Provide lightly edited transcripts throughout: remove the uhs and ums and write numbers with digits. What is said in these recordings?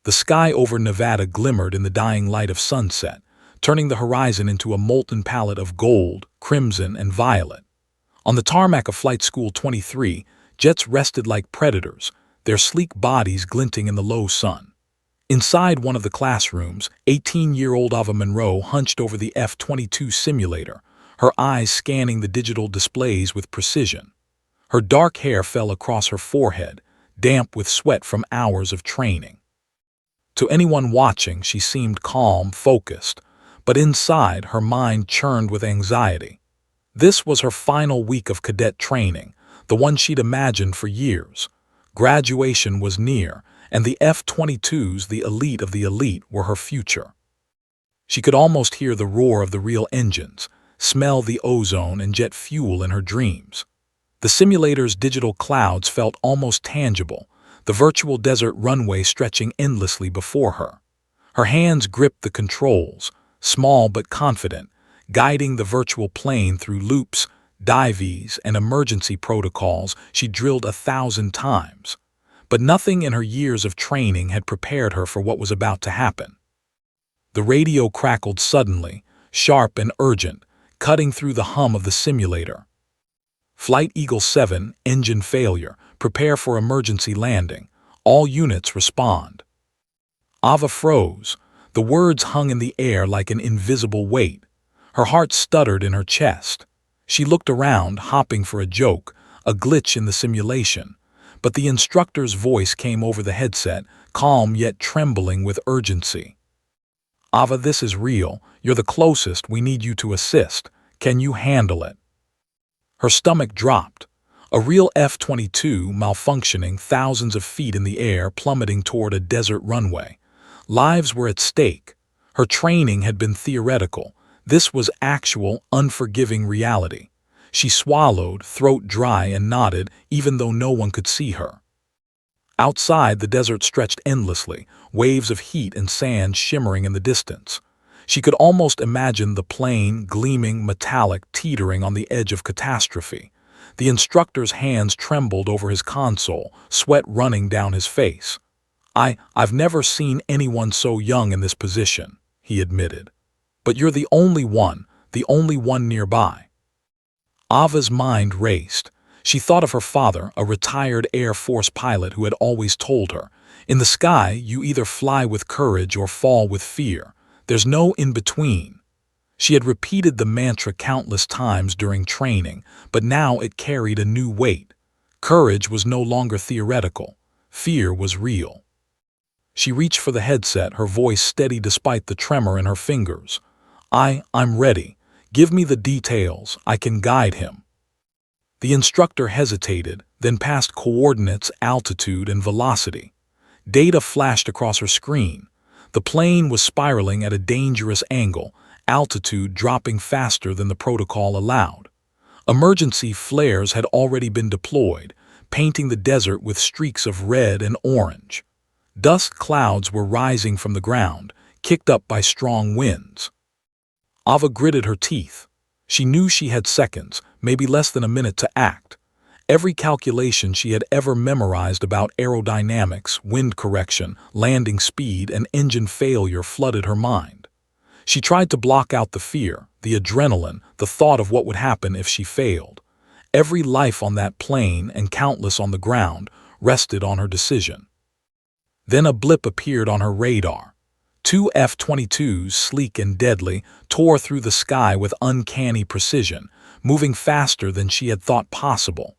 The sky over Nevada glimmered in the dying light of sunset, turning the horizon into a molten palette of gold, crimson, and violet. On the tarmac of Flight School 23, jets rested like predators, their sleek bodies glinting in the low sun. Inside one of the classrooms, 18-year-old Ava Monroe hunched over the F-22 simulator, her eyes scanning the digital displays with precision. Her dark hair fell across her forehead, damp with sweat from hours of training. To anyone watching, she seemed calm, focused, but inside her mind churned with anxiety. This was her final week of cadet training, the one she'd imagined for years. Graduation was near, and the F-22s, the elite of the elite, were her future. She could almost hear the roar of the real engines, smell the ozone and jet fuel in her dreams. The simulator's digital clouds felt almost tangible, the virtual desert runway stretching endlessly before her. Her hands gripped the controls, small but confident, guiding the virtual plane through loops, dives, and emergency protocols she drilled 1,000 times. But nothing in her years of training had prepared her for what was about to happen. The radio crackled suddenly, sharp and urgent, cutting through the hum of the simulator. Flight Eagle 7, engine failure, prepare for emergency landing. All units respond. Ava froze. The words hung in the air like an invisible weight. Her heart stuttered in her chest. She looked around, hoping for a joke, a glitch in the simulation. But the instructor's voice came over the headset, calm yet trembling with urgency. Ava, this is real. You're the closest. We need you to assist. Can you handle it? Her stomach dropped. A real F-22 malfunctioning thousands of feet in the air, plummeting toward a desert runway. Lives were at stake. Her training had been theoretical. This was actual, unforgiving reality. She swallowed, throat dry, and nodded, even though no one could see her. Outside, the desert stretched endlessly, waves of heat and sand shimmering in the distance. She could almost imagine the plane, gleaming, metallic, teetering on the edge of catastrophe. The instructor's hands trembled over his console, sweat running down his face. I've never seen anyone so young in this position, he admitted. But you're the only one nearby. Ava's mind raced. She thought of her father, a retired Air Force pilot who had always told her, in the sky, you either fly with courage or fall with fear. There's no in-between. She had repeated the mantra countless times during training, but now it carried a new weight. Courage was no longer theoretical. Fear was real. She reached for the headset, her voice steady despite the tremor in her fingers. I'm ready. Give me the details. I can guide him. The instructor hesitated, then passed coordinates, altitude, and velocity. Data flashed across her screen. The plane was spiraling at a dangerous angle, altitude dropping faster than the protocol allowed. Emergency flares had already been deployed, painting the desert with streaks of red and orange. Dust clouds were rising from the ground, kicked up by strong winds. Ava gritted her teeth. She knew she had seconds, maybe less than a minute to act. Every calculation she had ever memorized about aerodynamics, wind correction, landing speed, and engine failure flooded her mind. She tried to block out the fear, the adrenaline, the thought of what would happen if she failed. Every life on that plane and countless on the ground rested on her decision. Then a blip appeared on her radar. 2 F-22s, sleek and deadly, tore through the sky with uncanny precision, moving faster than she had thought possible.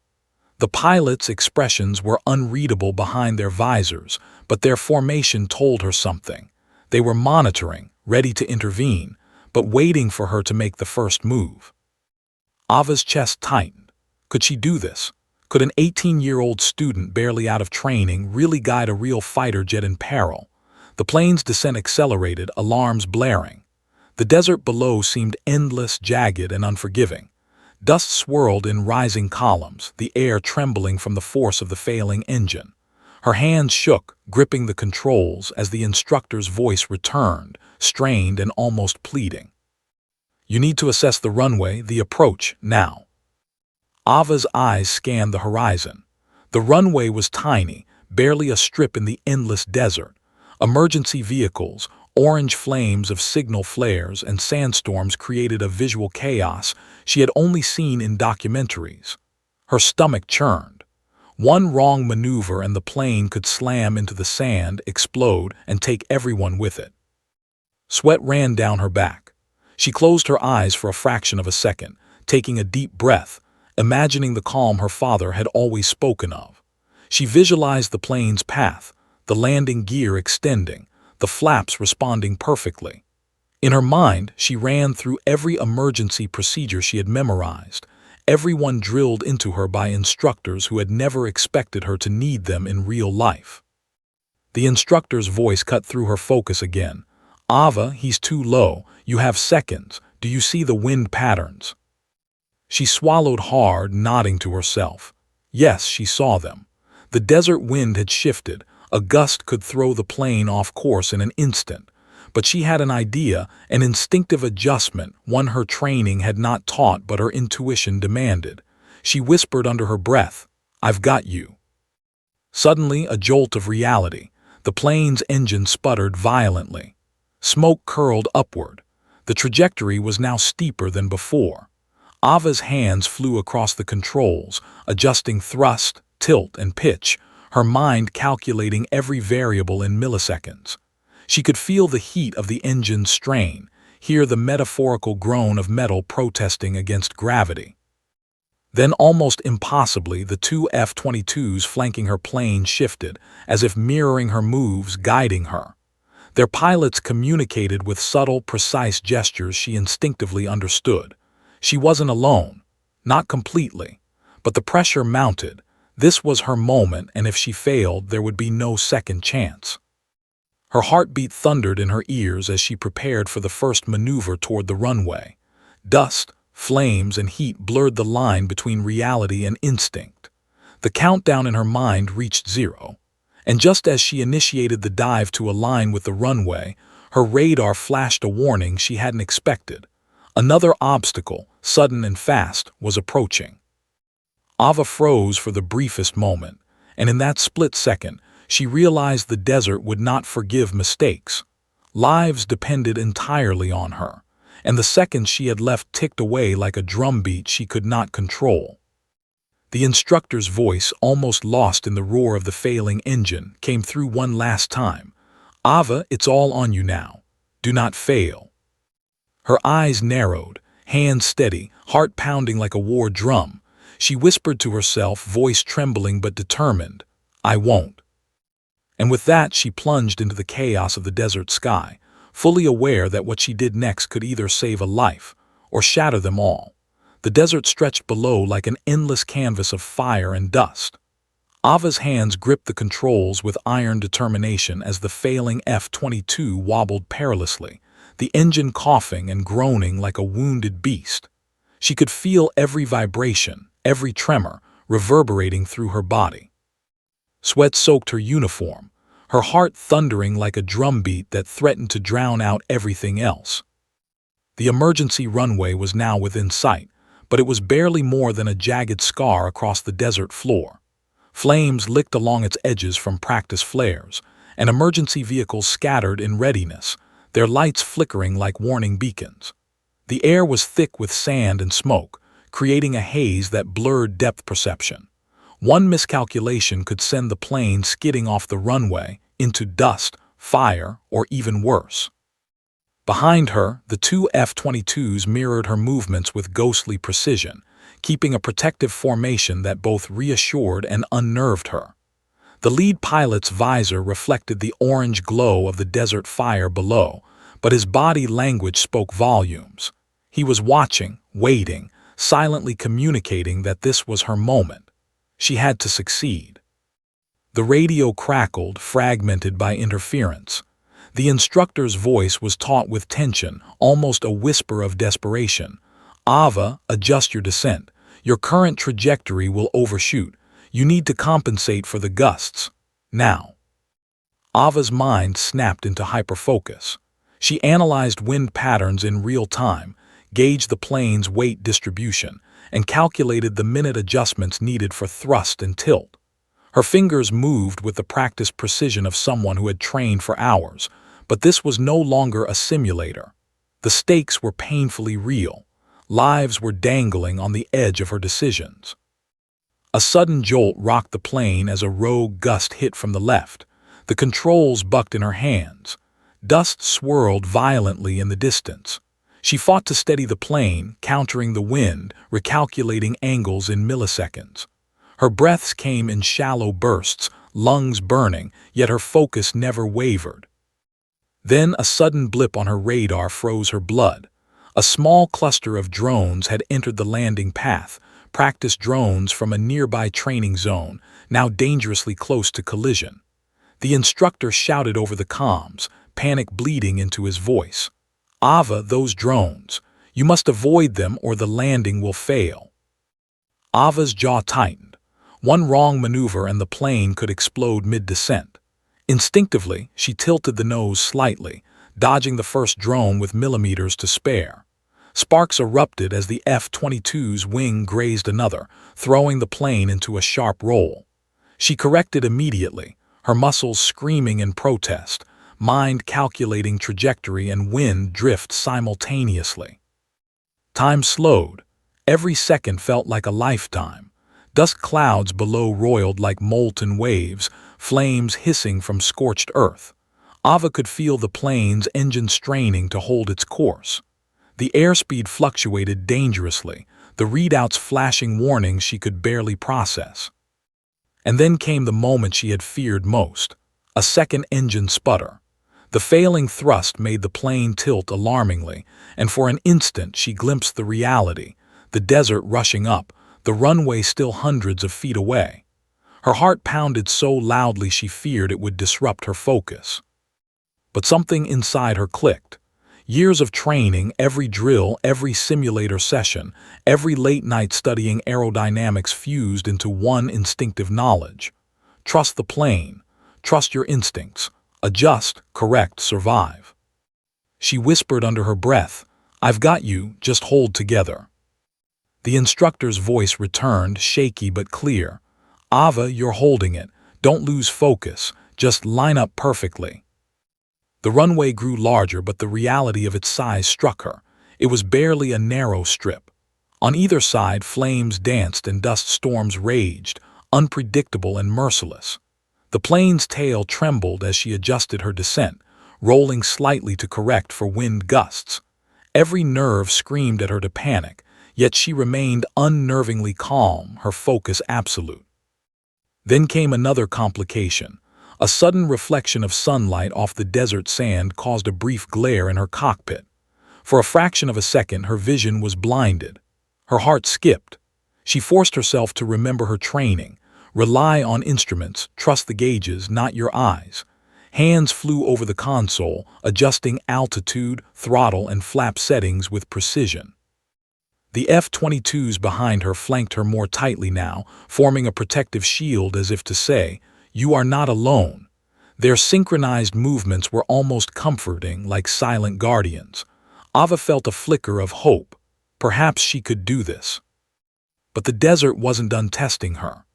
The pilots' expressions were unreadable behind their visors, but their formation told her something. They were monitoring, ready to intervene, but waiting for her to make the first move. Ava's chest tightened. Could she do this? Could an 18-year-old student barely out of training really guide a real fighter jet in peril? The plane's descent accelerated, alarms blaring. The desert below seemed endless, jagged, and unforgiving. Dust swirled in rising columns, the air trembling from the force of the failing engine. Her hands shook, gripping the controls as the instructor's voice returned, strained and almost pleading. You need to assess the runway, the approach, now. Ava's eyes scanned the horizon. The runway was tiny, barely a strip in the endless desert. Emergency vehicles, orange flames of signal flares, and sandstorms created a visual chaos she had only seen in documentaries. Her stomach churned. One wrong maneuver and the plane could slam into the sand, explode, and take everyone with it. Sweat ran down her back. She closed her eyes for a fraction of a second, taking a deep breath, imagining the calm her father had always spoken of. She visualized the plane's path, the landing gear extending, the flaps responding perfectly. In her mind, she ran through every emergency procedure she had memorized, everyone drilled into her by instructors who had never expected her to need them in real life. The instructor's voice cut through her focus again. "Ava, he's too low. You have seconds. Do you see the wind patterns?" She swallowed hard, nodding to herself. Yes, she saw them. The desert wind had shifted. A gust could throw the plane off course in an instant. But she had an idea, an instinctive adjustment, one her training had not taught but her intuition demanded. She whispered under her breath, "I've got you." Suddenly, a jolt of reality. The plane's engine sputtered violently. Smoke curled upward. The trajectory was now steeper than before. Ava's hands flew across the controls, adjusting thrust, tilt, and pitch, her mind calculating every variable in milliseconds. She could feel the heat of the engine's strain, hear the metaphorical groan of metal protesting against gravity. Then, almost impossibly, the two F-22s flanking her plane shifted, as if mirroring her moves, guiding her. Their pilots communicated with subtle, precise gestures she instinctively understood. She wasn't alone. Not completely. But the pressure mounted. This was her moment, and if she failed, there would be no second chance. Her heartbeat thundered in her ears as she prepared for the first maneuver toward the runway. Dust, flames, and heat blurred the line between reality and instinct. The countdown in her mind reached 0. And just as she initiated the dive to align with the runway, her radar flashed a warning she hadn't expected. Another obstacle, sudden and fast, was approaching. Ava froze for the briefest moment, and in that split second, she realized the desert would not forgive mistakes. Lives depended entirely on her, and the seconds she had left ticked away like a drumbeat she could not control. The instructor's voice, almost lost in the roar of the failing engine, came through one last time. "Ava, it's all on you now. Do not fail." Her eyes narrowed, hands steady, heart pounding like a war drum. She whispered to herself, voice trembling but determined, "I won't." And with that, she plunged into the chaos of the desert sky, fully aware that what she did next could either save a life or shatter them all. The desert stretched below like an endless canvas of fire and dust. Ava's hands gripped the controls with iron determination as the failing F-22 wobbled perilously, the engine coughing and groaning like a wounded beast. She could feel every vibration, every tremor, reverberating through her body. Sweat soaked her uniform, her heart thundering like a drumbeat that threatened to drown out everything else. The emergency runway was now within sight, but it was barely more than a jagged scar across the desert floor. Flames licked along its edges from practice flares, and emergency vehicles scattered in readiness, their lights flickering like warning beacons. The air was thick with sand and smoke, creating a haze that blurred depth perception. One miscalculation could send the plane skidding off the runway into dust, fire, or even worse. Behind her, the two F-22s mirrored her movements with ghostly precision, keeping a protective formation that both reassured and unnerved her. The lead pilot's visor reflected the orange glow of the desert fire below, but his body language spoke volumes. He was watching, waiting, silently communicating that this was her moment. She had to succeed. The radio crackled, fragmented by interference. The instructor's voice was taut with tension, almost a whisper of desperation. "Ava, adjust your descent. Your current trajectory will overshoot. You need to compensate for the gusts. Now." Ava's mind snapped into hyperfocus. She analyzed wind patterns in real time, gauged the plane's weight distribution, and calculated the minute adjustments needed for thrust and tilt. Her fingers moved with the practiced precision of someone who had trained for hours, but this was no longer a simulator. The stakes were painfully real. Lives were dangling on the edge of her decisions. A sudden jolt rocked the plane as a rogue gust hit from the left. The controls bucked in her hands. Dust swirled violently in the distance. She fought to steady the plane, countering the wind, recalculating angles in milliseconds. Her breaths came in shallow bursts, lungs burning, yet her focus never wavered. Then a sudden blip on her radar froze her blood. A small cluster of drones had entered the landing path, practice drones from a nearby training zone, now dangerously close to collision. The instructor shouted over the comms, panic bleeding into his voice. "Ava, those drones. You must avoid them or the landing will fail." Ava's jaw tightened. One wrong maneuver and the plane could explode mid-descent. Instinctively, she tilted the nose slightly, dodging the first drone with millimeters to spare. Sparks erupted as the F-22's wing grazed another, throwing the plane into a sharp roll. She corrected immediately, her muscles screaming in protest, mind calculating trajectory and wind drift simultaneously. Time slowed. Every second felt like a lifetime. Dust clouds below roiled like molten waves, flames hissing from scorched earth. Ava could feel the plane's engine straining to hold its course. The airspeed fluctuated dangerously, the readouts flashing warnings she could barely process. And then came the moment she had feared most, a second engine sputter. The failing thrust made the plane tilt alarmingly, and for an instant she glimpsed the reality, the desert rushing up, the runway still hundreds of feet away. Her heart pounded so loudly she feared it would disrupt her focus. But something inside her clicked. Years of training, every drill, every simulator session, every late night studying aerodynamics fused into one instinctive knowledge. Trust the plane. Trust your instincts. Adjust, correct, survive. She whispered under her breath, "I've got you, just hold together." The instructor's voice returned, shaky but clear. "Ava, you're holding it. Don't lose focus. Just line up perfectly." The runway grew larger, but the reality of its size struck her. It was barely a narrow strip. On either side, flames danced and dust storms raged, unpredictable and merciless. The plane's tail trembled as she adjusted her descent, rolling slightly to correct for wind gusts. Every nerve screamed at her to panic, yet she remained unnervingly calm, her focus absolute. Then came another complication. A sudden reflection of sunlight off the desert sand caused a brief glare in her cockpit. For a fraction of a second, her vision was blinded. Her heart skipped. She forced herself to remember her training. Rely on instruments, trust the gauges, not your eyes. Hands flew over the console, adjusting altitude, throttle, and flap settings with precision. The F-22s behind her flanked her more tightly now, forming a protective shield as if to say, "You are not alone." Their synchronized movements were almost comforting, like silent guardians. Ava felt a flicker of hope. Perhaps she could do this. But the desert wasn't done testing her.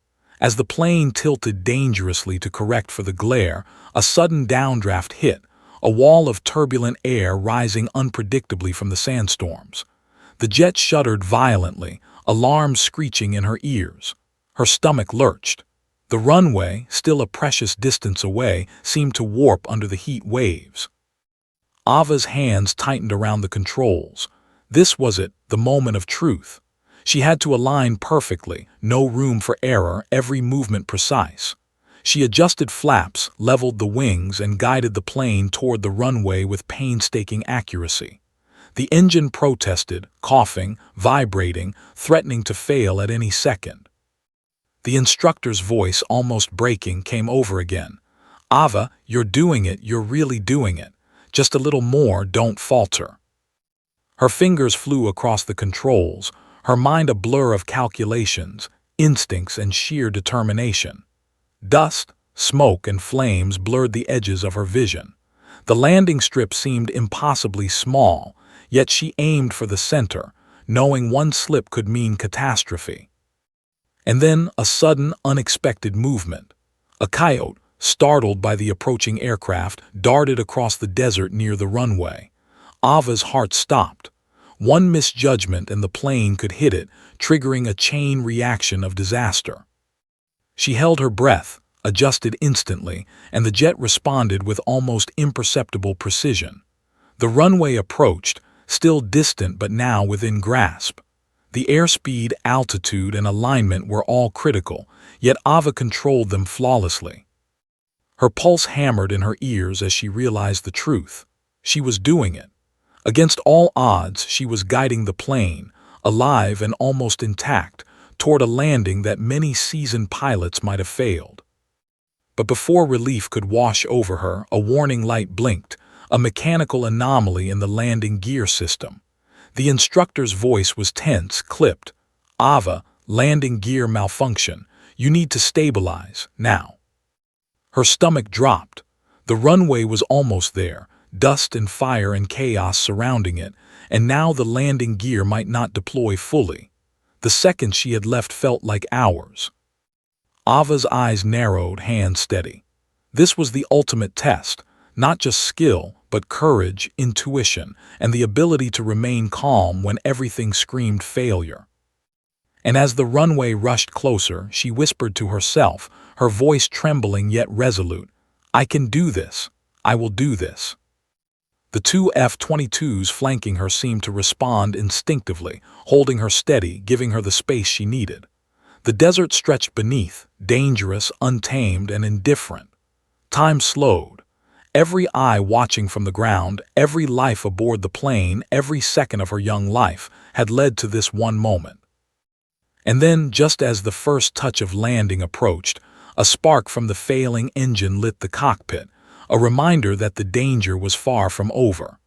As the plane tilted dangerously to correct for the glare, a sudden downdraft hit, a wall of turbulent air rising unpredictably from the sandstorms. The jet shuddered violently, alarms screeching in her ears. Her stomach lurched. The runway, still a precious distance away, seemed to warp under the heat waves. Ava's hands tightened around the controls. This was it, the moment of truth. She had to align perfectly, no room for error, every movement precise. She adjusted flaps, leveled the wings, and guided the plane toward the runway with painstaking accuracy. The engine protested, coughing, vibrating, threatening to fail at any second. The instructor's voice, almost breaking, came over again. "Ava, you're doing it, you're really doing it. Just a little more, don't falter." Her fingers flew across the controls, her mind a blur of calculations, instincts, and sheer determination. Dust, smoke, and flames blurred the edges of her vision. The landing strip seemed impossibly small, yet she aimed for the center, knowing one slip could mean catastrophe. And then a sudden, unexpected movement. A coyote, startled by the approaching aircraft, darted across the desert near the runway. Ava's heart stopped. One misjudgment and the plane could hit it, triggering a chain reaction of disaster. She held her breath, adjusted instantly, and the jet responded with almost imperceptible precision. The runway approached, still distant but now within grasp. The airspeed, altitude, and alignment were all critical, yet Ava controlled them flawlessly. Her pulse hammered in her ears as she realized the truth. She was doing it. Against all odds, she was guiding the plane, alive and almost intact, toward a landing that many seasoned pilots might have failed. But before relief could wash over her, a warning light blinked, a mechanical anomaly in the landing gear system. The instructor's voice was tense, clipped. "Ava, landing gear malfunction. You need to stabilize, now." Her stomach dropped. The runway was almost there, dust and fire and chaos surrounding it, and now the landing gear might not deploy fully. The seconds she had left felt like hours. Ava's eyes narrowed, hands steady. This was the ultimate test, not just skill, but courage, intuition, and the ability to remain calm when everything screamed failure. And as the runway rushed closer, she whispered to herself, her voice trembling yet resolute, "I can do this. I will do this." The two F-22s flanking her seemed to respond instinctively, holding her steady, giving her the space she needed. The desert stretched beneath, dangerous, untamed, and indifferent. Time slowed. Every eye watching from the ground, every life aboard the plane, every second of her young life had led to this one moment. And then, just as the first touch of landing approached, a spark from the failing engine lit the cockpit, a reminder that the danger was far from over.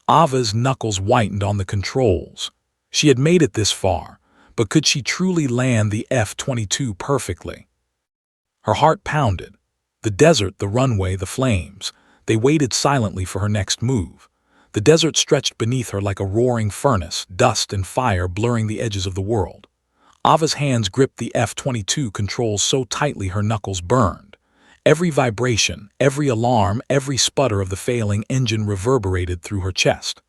Ava's knuckles whitened on the controls. She had made it this far, but could she truly land the F-22 perfectly? Her heart pounded. The desert, the runway, the flames. They waited silently for her next move. The desert stretched beneath her like a roaring furnace, dust and fire blurring the edges of the world. Ava's hands gripped the F-22 controls so tightly her knuckles burned. Every vibration, every alarm, every sputter of the failing engine reverberated through her chest.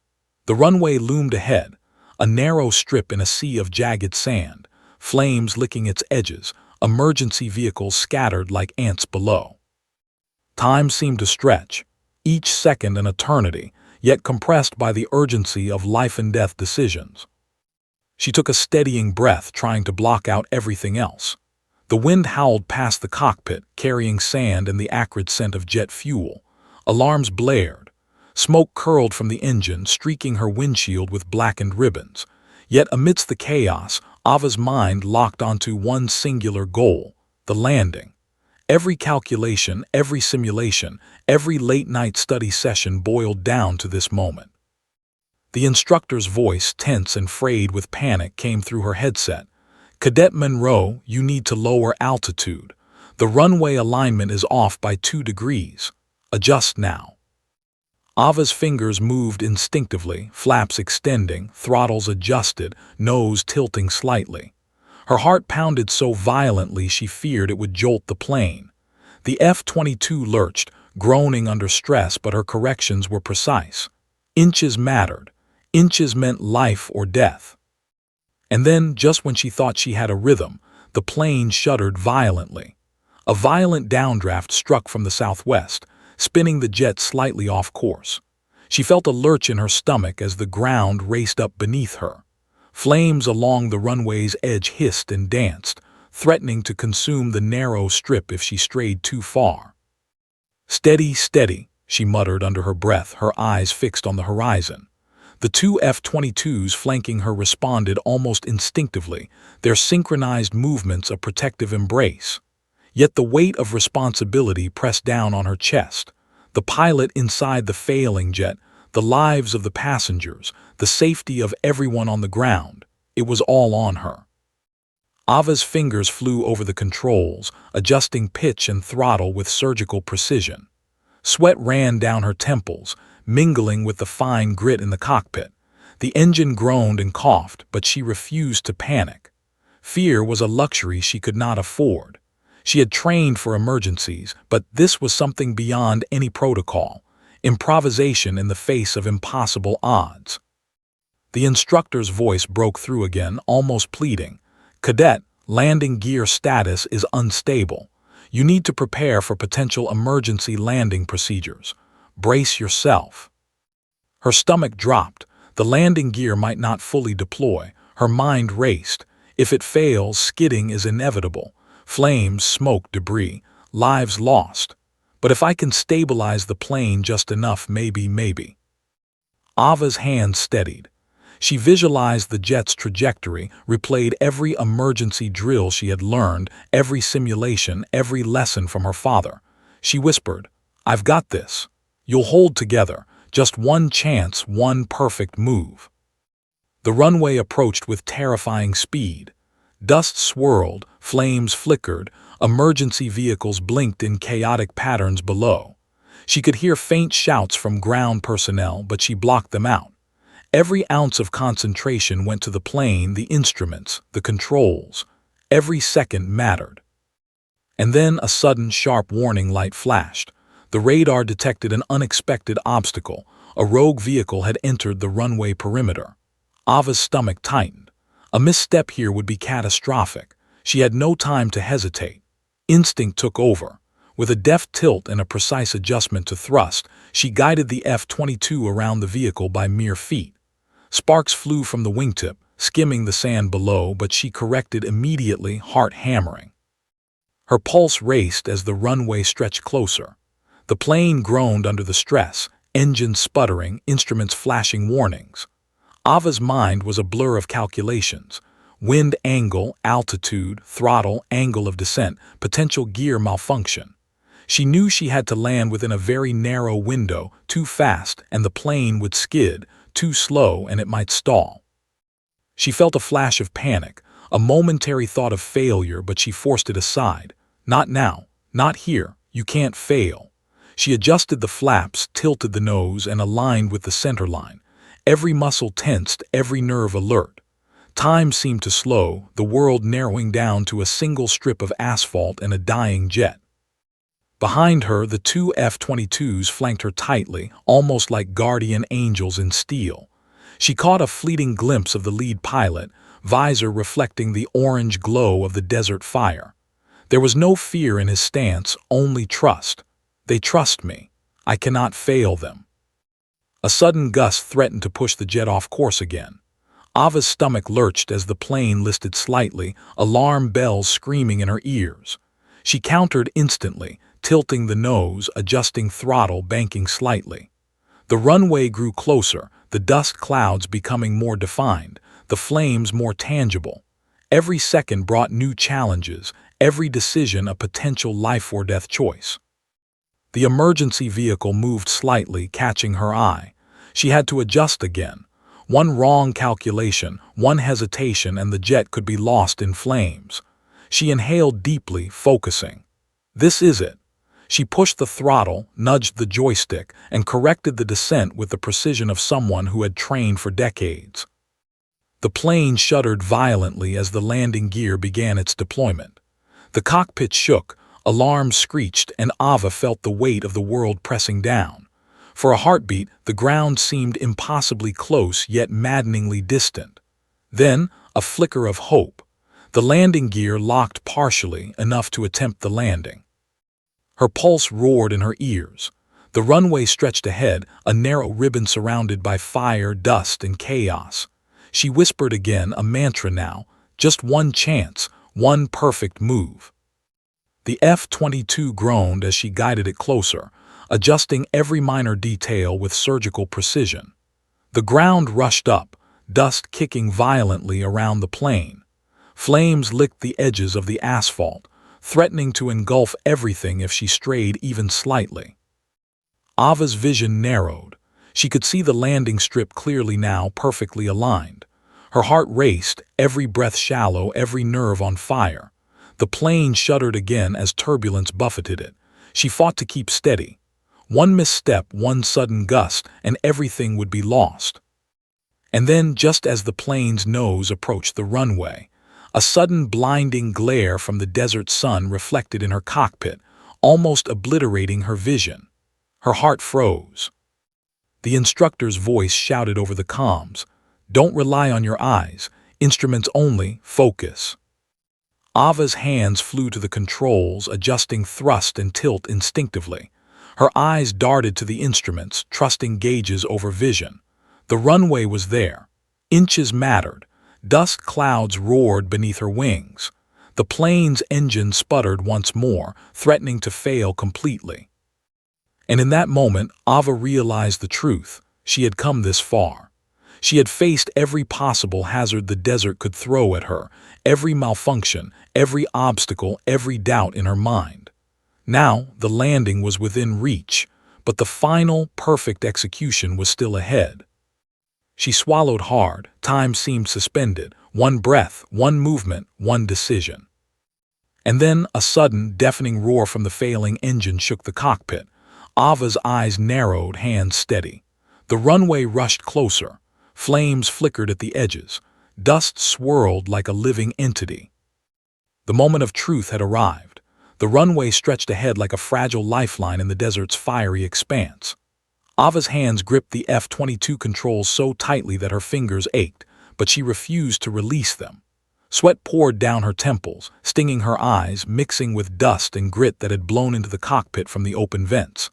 The runway loomed ahead, a narrow strip in a sea of jagged sand, flames licking its edges, emergency vehicles scattered like ants below. Time seemed to stretch, each second an eternity, yet compressed by the urgency of life-and-death decisions. She took a steadying breath, trying to block out everything else. The wind howled past the cockpit, carrying sand and the acrid scent of jet fuel. Alarms blared. Smoke curled from the engine, streaking her windshield with blackened ribbons. Yet amidst the chaos, Ava's mind locked onto one singular goal, the landing. Every calculation, every simulation, every late-night study session boiled down to this moment. The instructor's voice, tense and frayed with panic, came through her headset. "Cadet Monroe, you need to lower altitude. The runway alignment is off by 2 degrees. Adjust now." Ava's fingers moved instinctively, flaps extending, throttles adjusted, nose tilting slightly. Her heart pounded so violently she feared it would jolt the plane. The F-22 lurched, groaning under stress, but her corrections were precise. Inches mattered. Inches meant life or death. And then, just when she thought she had a rhythm, the plane shuddered violently. A violent downdraft struck from the southwest, spinning the jet slightly off course. She felt a lurch in her stomach as the ground raced up beneath her. Flames along the runway's edge hissed and danced, threatening to consume the narrow strip if she strayed too far. "Steady, steady," she muttered under her breath, her eyes fixed on the horizon. The two F-22s flanking her responded almost instinctively, their synchronized movements a protective embrace. Yet the weight of responsibility pressed down on her chest. The pilot inside the failing jet, the lives of the passengers, the safety of everyone on the ground, it was all on her. Ava's fingers flew over the controls, adjusting pitch and throttle with surgical precision. Sweat ran down her temples, mingling with the fine grit in the cockpit. The engine groaned and coughed, but she refused to panic. Fear was a luxury she could not afford. She had trained for emergencies, but this was something beyond any protocol, improvisation in the face of impossible odds. The instructor's voice broke through again, almost pleading. "Cadet, landing gear status is unstable. You need to prepare for potential emergency landing procedures. Brace yourself." Her stomach dropped. The landing gear might not fully deploy. Her mind raced. If it fails, skidding is inevitable. Flames, smoke, debris, lives lost. But if I can stabilize the plane just enough, maybe. Ava's hand steadied. She visualized the jet's trajectory, replayed every emergency drill she had learned, every simulation, every lesson from her father. She whispered, "I've got this. You'll hold together. Just one chance, one perfect move." The runway approached with terrifying speed. Dust swirled, flames flickered, emergency vehicles blinked in chaotic patterns below. She could hear faint shouts from ground personnel, but she blocked them out. Every ounce of concentration went to the plane, the instruments, the controls. Every second mattered. And then a sudden, sharp warning light flashed. The radar detected an unexpected obstacle. A rogue vehicle had entered the runway perimeter. Ava's stomach tightened. A misstep here would be catastrophic. She had no time to hesitate. Instinct took over. With a deft tilt and a precise adjustment to thrust, she guided the F-22 around the vehicle by mere feet. Sparks flew from the wingtip, skimming the sand below, but she corrected immediately, heart hammering. Her pulse raced as the runway stretched closer. The plane groaned under the stress, engines sputtering, instruments flashing warnings. Ava's mind was a blur of calculations. Wind angle, altitude, throttle, angle of descent, potential gear malfunction. She knew she had to land within a very narrow window. Too fast and the plane would skid, too slow and it might stall. She felt a flash of panic, a momentary thought of failure, but she forced it aside. Not now, not here, you can't fail. She adjusted the flaps, tilted the nose, and aligned with the center line. Every muscle tensed, every nerve alert. Time seemed to slow, the world narrowing down to a single strip of asphalt and a dying jet. Behind her, the two F-22s flanked her tightly, almost like guardian angels in steel. She caught a fleeting glimpse of the lead pilot, visor reflecting the orange glow of the desert fire. There was no fear in his stance, only trust. "They trust me. I cannot fail them." A sudden gust threatened to push the jet off course again. Ava's stomach lurched as the plane listed slightly, alarm bells screaming in her ears. She countered instantly, tilting the nose, adjusting throttle, banking slightly. The runway grew closer, the dust clouds becoming more defined, the flames more tangible. Every second brought new challenges, every decision a potential life-or-death choice. The emergency vehicle moved slightly, catching her eye. She had to adjust again. One wrong calculation, one hesitation, and the jet could be lost in flames. She inhaled deeply, focusing. This is it. She pushed the throttle, nudged the joystick, and corrected the descent with the precision of someone who had trained for decades. The plane shuddered violently as the landing gear began its deployment. The cockpit shook, alarms screeched, and Ava felt the weight of the world pressing down. For a heartbeat, the ground seemed impossibly close yet maddeningly distant. Then, a flicker of hope. The landing gear locked partially, enough to attempt the landing. Her pulse roared in her ears. The runway stretched ahead, a narrow ribbon surrounded by fire, dust, and chaos. She whispered again, a mantra now, just one chance, one perfect move. The F-22 groaned as she guided it closer, adjusting every minor detail with surgical precision. The ground rushed up, dust kicking violently around the plane. Flames licked the edges of the asphalt, threatening to engulf everything if she strayed even slightly. Ava's vision narrowed. She could see the landing strip clearly now, perfectly aligned. Her heart raced, every breath shallow, every nerve on fire. The plane shuddered again as turbulence buffeted it. She fought to keep steady. One misstep, one sudden gust, and everything would be lost. And then, just as the plane's nose approached the runway, A sudden blinding glare from the desert sun reflected in her cockpit, almost obliterating her vision. Her heart froze. The instructor's voice shouted over the comms, "Don't rely on your eyes. Instruments only. Focus." Ava's hands flew to the controls, adjusting thrust and tilt instinctively. Her eyes darted to the instruments, trusting gauges over vision. The runway was there. Inches mattered. Dust clouds roared beneath her wings. The plane's engine sputtered once more, threatening to fail completely. And in that moment, Ava realized the truth. She had come this far. She had faced every possible hazard the desert could throw at her, every malfunction, every obstacle, every doubt in her mind. Now, the landing was within reach, but the final, perfect execution was still ahead. She swallowed hard. Time seemed suspended. One breath, one movement, one decision. And then a sudden, deafening roar from the failing engine shook the cockpit. Ava's eyes narrowed, hands steady. The runway rushed closer. Flames flickered at the edges. Dust swirled like a living entity. The moment of truth had arrived. The runway stretched ahead like a fragile lifeline in the desert's fiery expanse. Ava's hands gripped the F-22 controls so tightly that her fingers ached, but she refused to release them. Sweat poured down her temples, stinging her eyes, mixing with dust and grit that had blown into the cockpit from the open vents.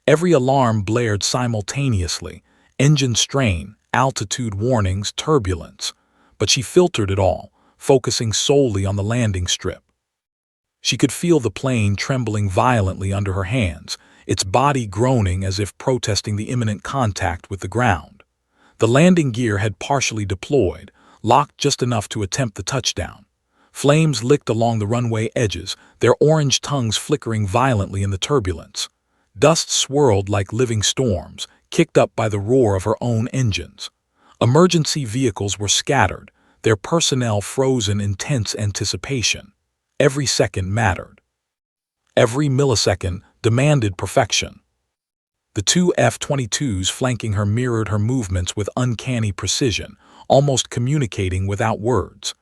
Every alarm blared simultaneously: engine strain, altitude warnings, turbulence. But she filtered it all, focusing solely on the landing strip. She could feel the plane trembling violently under her hands, its body groaning as if protesting the imminent contact with the ground. The landing gear had partially deployed, locked just enough to attempt the touchdown. Flames licked along the runway edges, their orange tongues flickering violently in the turbulence. Dust swirled like living storms, kicked up by the roar of her own engines. Emergency vehicles were scattered, their personnel frozen in tense anticipation. Every second mattered. Every millisecond demanded perfection. The two F-22s flanking her mirrored her movements with uncanny precision, almost communicating without words.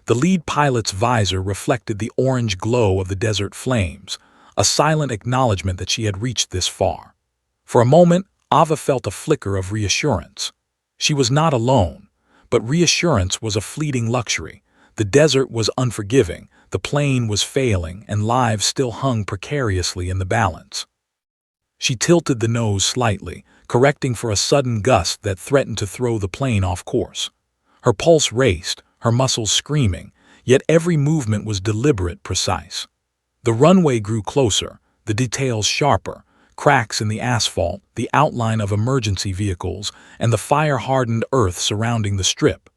The lead pilot's visor reflected the orange glow of the desert flames, a silent acknowledgement that she had reached this far. For a moment, Ava felt a flicker of reassurance. She was not alone, but reassurance was a fleeting luxury. The desert was unforgiving, the plane was failing, and lives still hung precariously in the balance. She tilted the nose slightly, correcting for a sudden gust that threatened to throw the plane off course. Her pulse raced, her muscles screaming, yet every movement was deliberate, precise. The runway grew closer, the details sharper: cracks in the asphalt, the outline of emergency vehicles, and the fire-hardened earth surrounding the strip.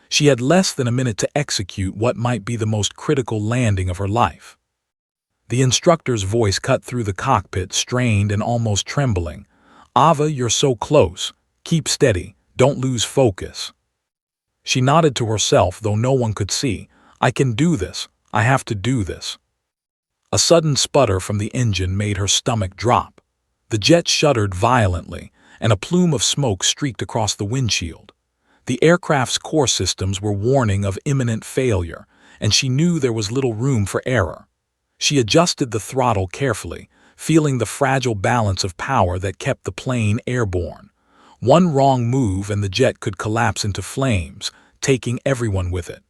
She had less than a minute to execute what might be the most critical landing of her life. The instructor's voice cut through the cockpit, strained and almost trembling. "Ava, you're so close. Keep steady. Don't lose focus." She nodded to herself, though no one could see. "I can do this. I have to do this." A sudden sputter from the engine made her stomach drop. The jet shuddered violently, and a plume of smoke streaked across the windshield. The aircraft's core systems were warning of imminent failure, and she knew there was little room for error. She adjusted the throttle carefully, feeling the fragile balance of power that kept the plane airborne. One wrong move and the jet could collapse into flames, taking everyone with it.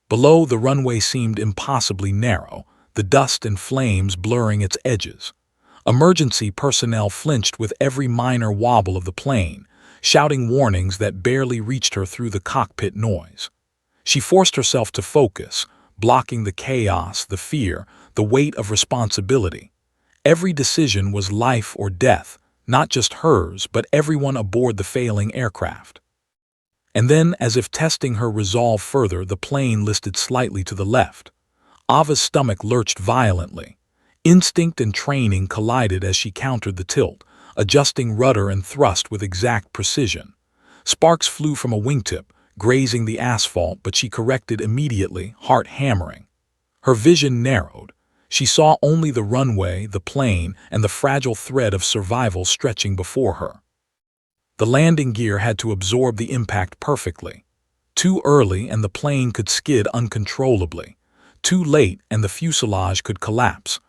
Below, the runway seemed impossibly narrow, the dust and flames blurring its edges. Emergency personnel flinched with every minor wobble of the plane, shouting warnings that barely reached her through the cockpit noise. She forced herself to focus, blocking the chaos, the fear, the weight of responsibility. Every decision was life or death, not just hers, but everyone aboard the failing aircraft. And then, as if testing her resolve further, the plane listed slightly to the left. Ava's stomach lurched violently. Instinct and training collided as she countered the tilt, adjusting rudder and thrust with exact precision. Sparks flew from a wingtip, grazing the asphalt, but she corrected immediately, heart hammering. Her vision narrowed. She saw only the runway, the plane, and the fragile thread of survival stretching before her. The landing gear had to absorb the impact perfectly. Too early and the plane could skid uncontrollably. Too late and the fuselage could collapse.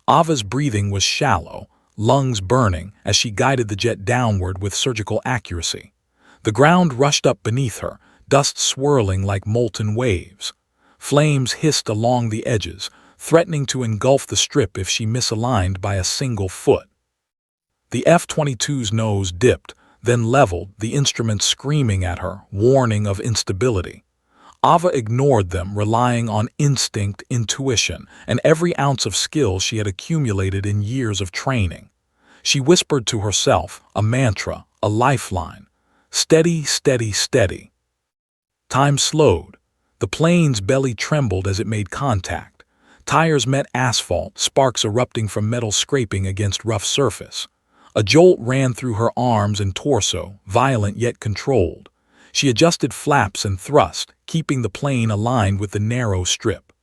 Ava's breathing was shallow, lungs burning as she guided the jet downward with surgical accuracy. The ground rushed up beneath her, dust swirling like molten waves. Flames hissed along the edges, threatening to engulf the strip if she misaligned by a single foot. The F-22's nose dipped, then leveled, the instruments screaming at her, warning of instability. Ava ignored them, relying on instinct, intuition, and every ounce of skill she had accumulated in years of training. She whispered to herself, a mantra, a lifeline. Steady, steady, steady. Time slowed. The plane's belly trembled as it made contact. Tires met asphalt, sparks erupting from metal scraping against rough surface. A jolt ran through her arms and torso, violent yet controlled. She adjusted flaps and thrust, keeping the plane aligned with the narrow strip.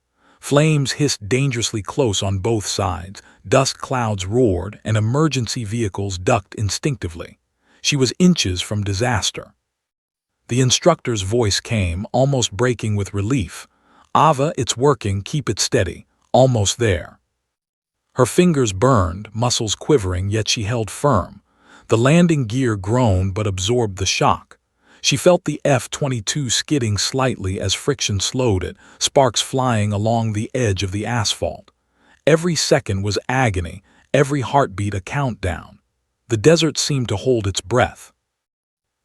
Flames hissed dangerously close on both sides, dust clouds roared, and emergency vehicles ducked instinctively. She was inches from disaster. The instructor's voice came, almost breaking with relief. "Ava, it's working, keep it steady. Almost there." Her fingers burned, muscles quivering, yet she held firm. The landing gear groaned but absorbed the shock. She felt the F-22 skidding slightly as friction slowed it, sparks flying along the edge of the asphalt. Every second was agony, every heartbeat a countdown. The desert seemed to hold its breath.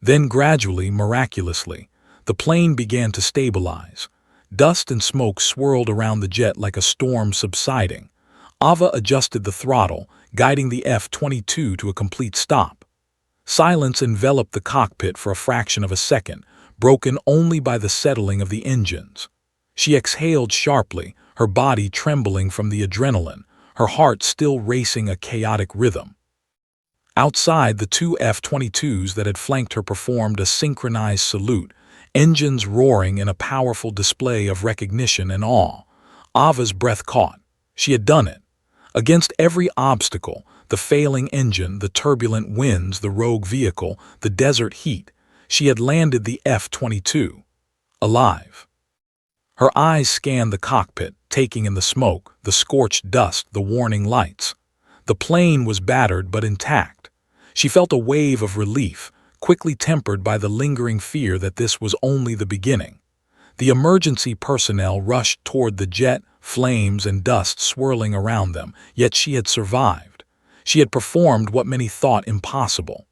Then gradually, miraculously, the plane began to stabilize. Dust and smoke swirled around the jet like a storm subsiding. Ava adjusted the throttle, guiding the F-22 to a complete stop. Silence enveloped the cockpit for a fraction of a second, broken only by the settling of the engines. She exhaled sharply, her body trembling from the adrenaline, her heart still racing a chaotic rhythm. Outside, the two F-22s that had flanked her performed a synchronized salute, engines roaring in a powerful display of recognition and awe. Ava's breath caught. She had done it. Against every obstacle, the failing engine, the turbulent winds, the rogue vehicle, the desert heat, she had landed the F-22. Alive. Her eyes scanned the cockpit, taking in the smoke, the scorched dust, the warning lights. The plane was battered but intact. She felt a wave of relief, quickly tempered by the lingering fear that this was only the beginning. The emergency personnel rushed toward the jet, flames and dust swirling around them, yet she had survived. She had performed what many thought impossible.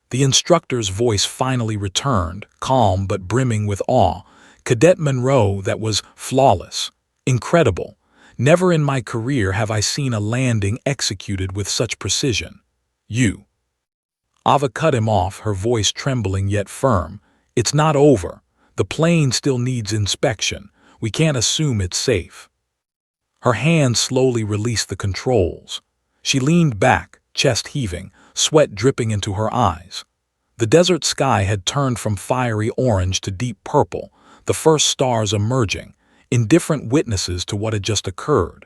The instructor's voice finally returned, calm but brimming with awe. "Cadet Monroe, that was flawless. Incredible. Never in my career have I seen a landing executed with such precision. You." Ava cut him off, her voice trembling yet firm. "It's not over. The plane still needs inspection. We can't assume it's safe." Her hand slowly released the controls. She leaned back, chest heaving, sweat dripping into her eyes. The desert sky had turned from fiery orange to deep purple, the first stars emerging, indifferent witnesses to what had just occurred.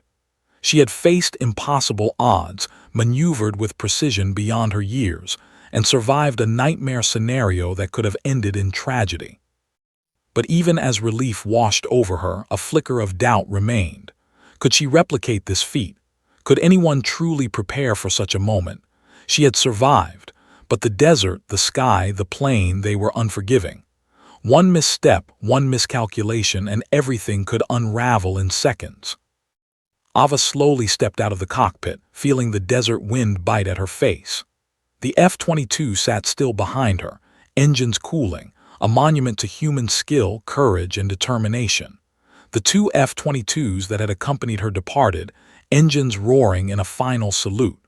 She had faced impossible odds, maneuvered with precision beyond her years, and survived a nightmare scenario that could have ended in tragedy. But even as relief washed over her, a flicker of doubt remained. Could she replicate this feat? Could anyone truly prepare for such a moment? She had survived, but the desert, the sky, the plane, they were unforgiving. One misstep, one miscalculation, and everything could unravel in seconds. Ava slowly stepped out of the cockpit, feeling the desert wind bite at her face. The F-22 sat still behind her, engines cooling, a monument to human skill, courage, and determination. The two F-22s that had accompanied her departed, engines roaring in a final salute.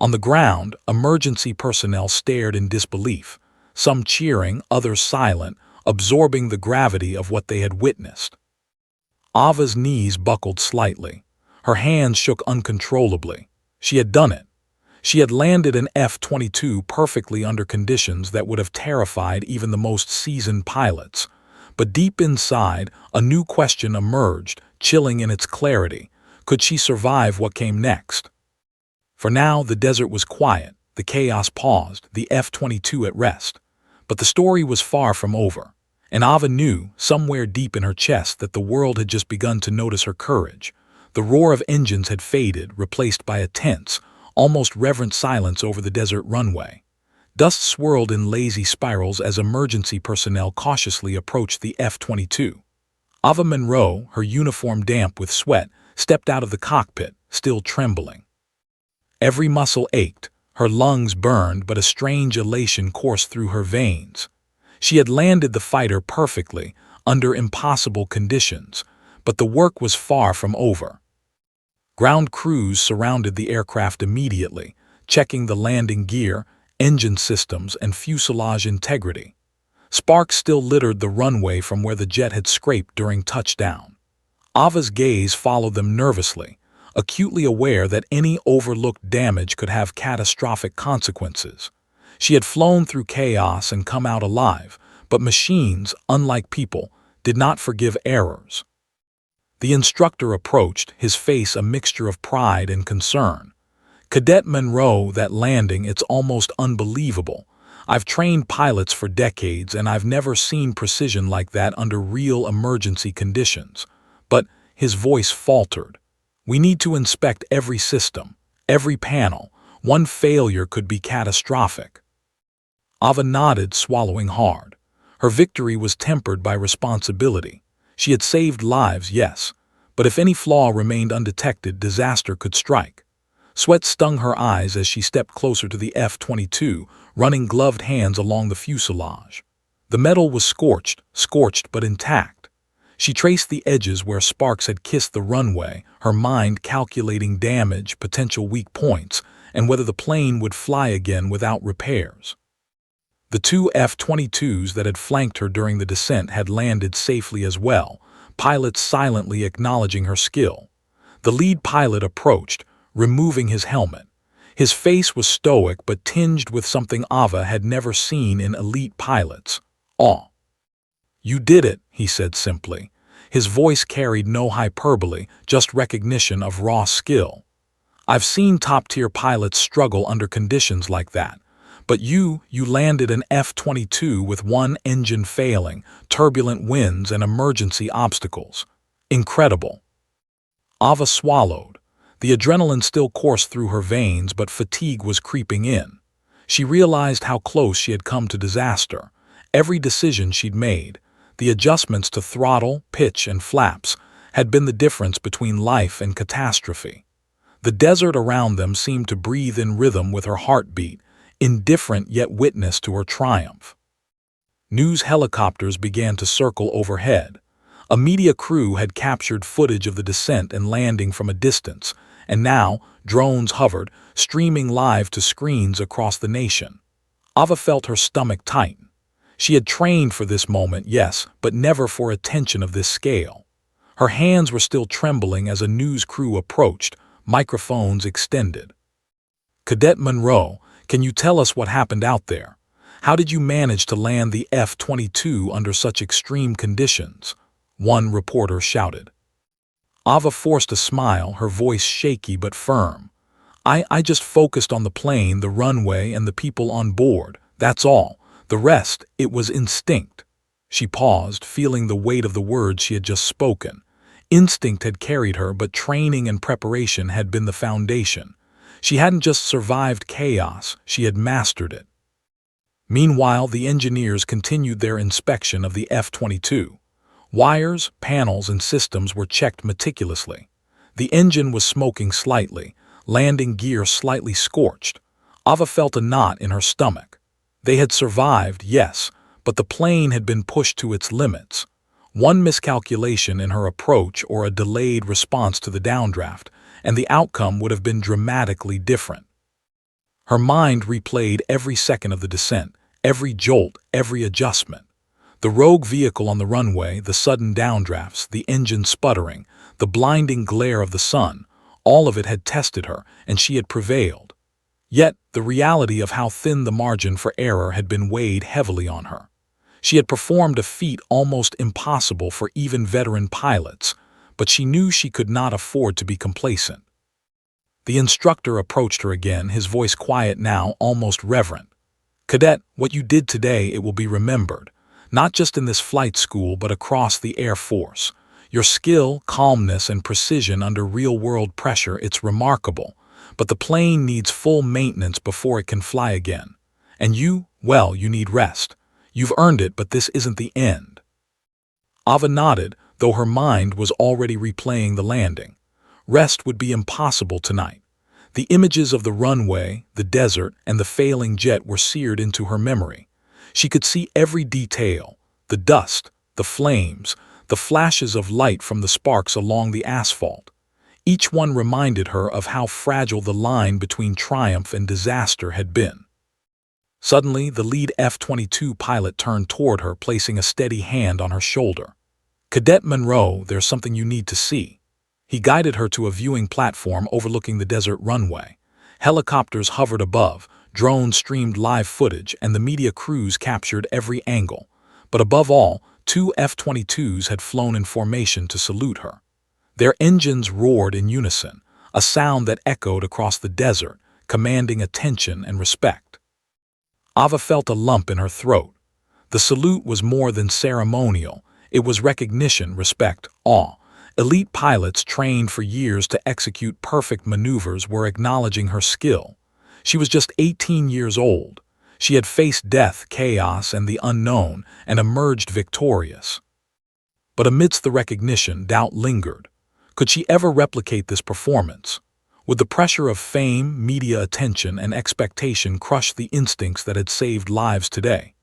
On the ground, emergency personnel stared in disbelief, some cheering, others silent, absorbing the gravity of what they had witnessed. Ava's knees buckled slightly. Her hands shook uncontrollably. She had done it. She had landed an F-22 perfectly under conditions that would have terrified even the most seasoned pilots. But deep inside, a new question emerged, chilling in its clarity. Could she survive what came next? For now, the desert was quiet, the chaos paused, the F-22 at rest. But the story was far from over. And Ava knew, somewhere deep in her chest, that the world had just begun to notice her courage. The roar of engines had faded, replaced by a tense, almost reverent silence over the desert runway. Dust swirled in lazy spirals as emergency personnel cautiously approached the F-22. Ava Monroe, her uniform damp with sweat, stepped out of the cockpit, still trembling. Every muscle ached, her lungs burned, but a strange elation coursed through her veins. She had landed the fighter perfectly, under impossible conditions, but the work was far from over. Ground crews surrounded the aircraft immediately, checking the landing gear, engine systems, and fuselage integrity. Sparks still littered the runway from where the jet had scraped during touchdown. Ava's gaze followed them nervously, acutely aware that any overlooked damage could have catastrophic consequences. She had flown through chaos and come out alive, but machines, unlike people, did not forgive errors. The instructor approached, his face a mixture of pride and concern. "Cadet Monroe, that landing, it's almost unbelievable. I've trained pilots for decades and I've never seen precision like that under real emergency conditions." But his voice faltered. "We need to inspect every system, every panel. One failure could be catastrophic." Ava nodded, swallowing hard. Her victory was tempered by responsibility. She had saved lives, yes, but if any flaw remained undetected, disaster could strike. Sweat stung her eyes as she stepped closer to the F-22, running gloved hands along the fuselage. The metal was scorched but intact. She traced the edges where sparks had kissed the runway, her mind calculating damage, potential weak points, and whether the plane would fly again without repairs. The two F-22s that had flanked her during the descent had landed safely as well, pilots silently acknowledging her skill. The lead pilot approached, removing his helmet. His face was stoic but tinged with something Ava had never seen in elite pilots: awe. "You did it," he said simply. His voice carried no hyperbole, just recognition of raw skill. "I've seen top-tier pilots struggle under conditions like that. But you landed an F-22 with one engine failing, turbulent winds, and emergency obstacles. Incredible." Ava swallowed. The adrenaline still coursed through her veins, but fatigue was creeping in. She realized how close she had come to disaster. Every decision she'd made, the adjustments to throttle, pitch, and flaps, had been the difference between life and catastrophe. The desert around them seemed to breathe in rhythm with her heartbeat, indifferent yet witness to her triumph. News helicopters began to circle overhead. A media crew had captured footage of the descent and landing from a distance, and now drones hovered, streaming live to screens across the nation. Ava felt her stomach tighten. She had trained for this moment, yes, but never for attention of this scale. Her hands were still trembling as a news crew approached, microphones extended. "Cadet Monroe, can you tell us what happened out there? How did you manage to land the F-22 under such extreme conditions?" one reporter shouted. Ava forced a smile, her voice shaky but firm. I just focused on the plane, the runway, and the people on board. That's all. The rest, it was instinct." She paused, feeling the weight of the words she had just spoken. Instinct had carried her, but training and preparation had been the foundation. She hadn't just survived chaos, she had mastered it. Meanwhile, the engineers continued their inspection of the F-22. Wires, panels, and systems were checked meticulously. The engine was smoking slightly, landing gear slightly scorched. Ava felt a knot in her stomach. They had survived, yes, but the plane had been pushed to its limits. One miscalculation in her approach or a delayed response to the downdraft, and the outcome would have been dramatically different. Her mind replayed every second of the descent, every jolt, every adjustment. The rogue vehicle on the runway, the sudden downdrafts, the engine sputtering, the blinding glare of the sun, all of it had tested her, and she had prevailed. Yet, the reality of how thin the margin for error had been weighed heavily on her. She had performed a feat almost impossible for even veteran pilots, but she knew she could not afford to be complacent. The instructor approached her again, his voice quiet now, almost reverent. "Cadet, what you did today, it will be remembered. not just in this flight school but across the Air Force. Your skill, calmness, and precision under real-world pressure, it's remarkable, but the plane needs full maintenance before it can fly again. And you, well, you need rest. You've earned it, but this isn't the end. Ava nodded, though her mind was already replaying the landing. Rest would be impossible tonight. The images of the runway, the desert, and the failing jet were seared into her memory. She could see every detail: the dust, the flames, the flashes of light from the sparks along the asphalt. Each one reminded her of how fragile the line between triumph and disaster had been. Suddenly, the lead F-22 pilot turned toward her, placing a steady hand on her shoulder. "Cadet Monroe, there's something you need to see." He guided her to a viewing platform overlooking the desert runway. Helicopters hovered above, drones streamed live footage, and the media crews captured every angle. But above all, 2 F-22s had flown in formation to salute her. Their engines roared in unison, a sound that echoed across the desert, commanding attention and respect. Ava felt a lump in her throat. The salute was more than ceremonial. It was recognition, respect, awe. Elite pilots trained for years to execute perfect maneuvers were acknowledging her skill. She was just 18 years old. She had faced death, chaos, and the unknown, and emerged victorious. But amidst the recognition, doubt lingered. Could she ever replicate this performance? Would the pressure of fame, media attention, and expectation crush the instincts that had saved lives today?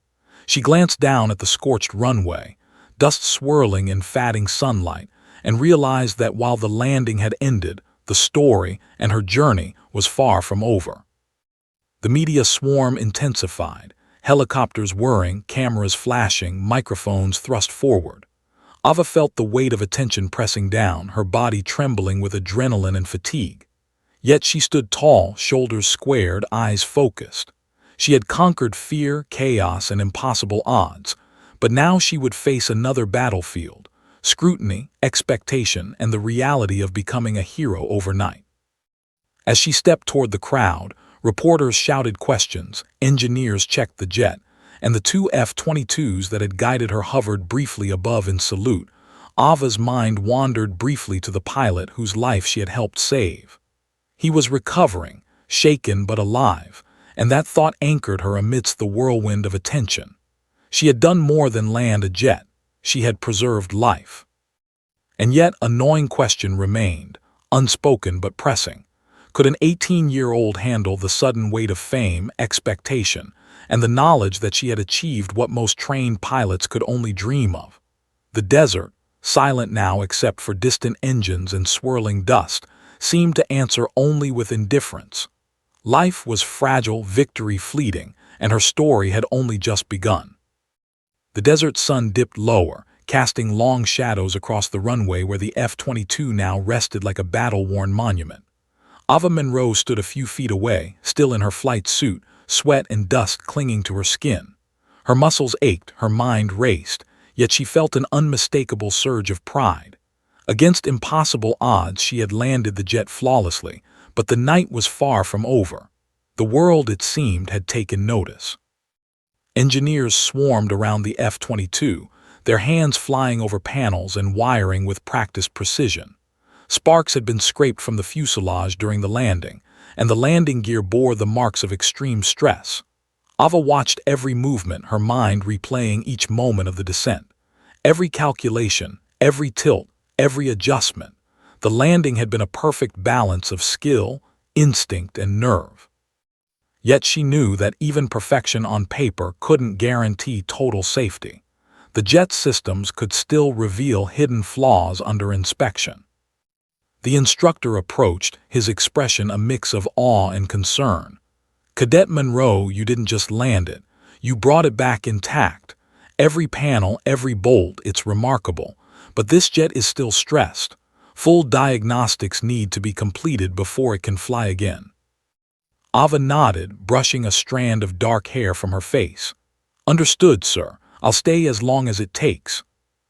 She glanced down at the scorched runway, dust swirling in fatting sunlight, and realized that while the landing had ended, the story and her journey was far from over. The media swarm intensified, helicopters whirring, cameras flashing, microphones thrust forward. Ava felt the weight of attention pressing down, her body trembling with adrenaline and fatigue. Yet she stood tall, shoulders squared, eyes focused. She had conquered fear, chaos, and impossible odds, but now she would face another battlefield: scrutiny, expectation, and the reality of becoming a hero overnight. As she stepped toward the crowd, reporters shouted questions, engineers checked the jet, and the 2 F-22s that had guided her hovered briefly above in salute. Ava's mind wandered briefly to the pilot whose life she had helped save. He was recovering, shaken but alive, and that thought anchored her amidst the whirlwind of attention. She had done more than land a jet. She had preserved life. And yet a gnawing question remained, unspoken but pressing. Could an 18-year-old handle the sudden weight of fame, expectation, and the knowledge that she had achieved what most trained pilots could only dream of? The desert, silent now except for distant engines and swirling dust, seemed to answer only with indifference. Life was fragile, victory fleeting, and her story had only just begun. The desert sun dipped lower, casting long shadows across the runway where the F-22 now rested like a battle-worn monument. Ava Monroe stood a few feet away, still in her flight suit, sweat and dust clinging to her skin. Her muscles ached, her mind raced, yet she felt an unmistakable surge of pride. Against impossible odds, she had landed the jet flawlessly, but the night was far from over. The world, it seemed, had taken notice. Engineers swarmed around the F-22, their hands flying over panels and wiring with practiced precision. Sparks had been scraped from the fuselage during the landing, and the landing gear bore the marks of extreme stress. Ava watched every movement, her mind replaying each moment of the descent. Every calculation, every tilt, every adjustment. The landing had been a perfect balance of skill, instinct, and nerve. Yet she knew that even perfection on paper couldn't guarantee total safety. The jet's systems could still reveal hidden flaws under inspection. The instructor approached, his expression a mix of awe and concern. "Cadet Monroe, you didn't just land it. You brought it back intact. Every panel, every bolt, it's remarkable. But this jet is still stressed. Full diagnostics need to be completed before it can fly again." Ava nodded, brushing a strand of dark hair from her face. "Understood, sir. I'll stay as long as it takes."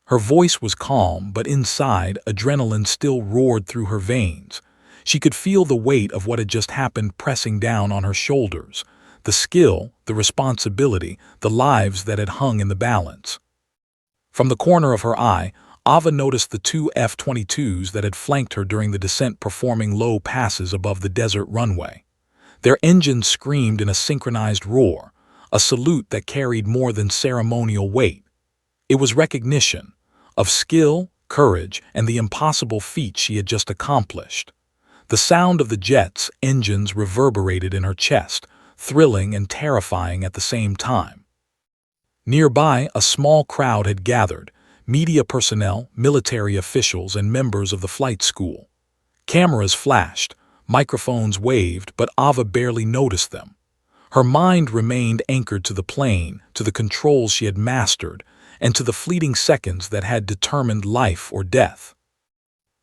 Her voice was calm, but inside, adrenaline still roared through her veins. She could feel the weight of what had just happened pressing down on her shoulders. The skill, the responsibility, the lives that had hung in the balance. From the corner of her eye, Ava noticed the two F-22s that had flanked her during the descent performing low passes above the desert runway. Their engines screamed in a synchronized roar, a salute that carried more than ceremonial weight. It was recognition of skill, courage, and the impossible feat she had just accomplished. The sound of the jet's engines reverberated in her chest, thrilling and terrifying at the same time. Nearby, a small crowd had gathered, media personnel, military officials, and members of the flight school. Cameras flashed, microphones waved, but Ava barely noticed them. Her mind remained anchored to the plane, to the controls she had mastered, and to the fleeting seconds that had determined life or death.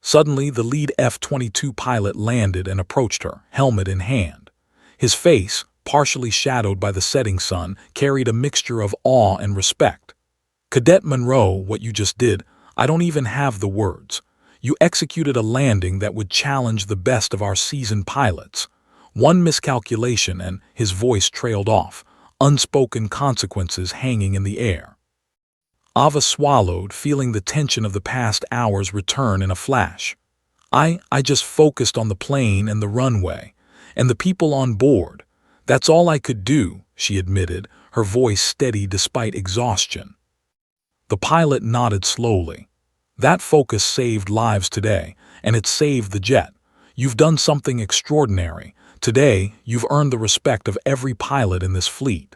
Suddenly, the lead F-22 pilot landed and approached her, helmet in hand. His face, partially shadowed by the setting sun, carried a mixture of awe and respect. "Cadet Monroe, what you just did, I don't even have the words. You executed a landing that would challenge the best of our seasoned pilots. One miscalculation and," his voice trailed off, unspoken consequences hanging in the air. Ava swallowed, feeling the tension of the past hours return in a flash. I just focused on the plane and the runway, and the people on board. That's all I could do," she admitted, her voice steady despite exhaustion. The pilot nodded slowly. "That focus saved lives today, and it saved the jet. You've done something extraordinary. Today, you've earned the respect of every pilot in this fleet."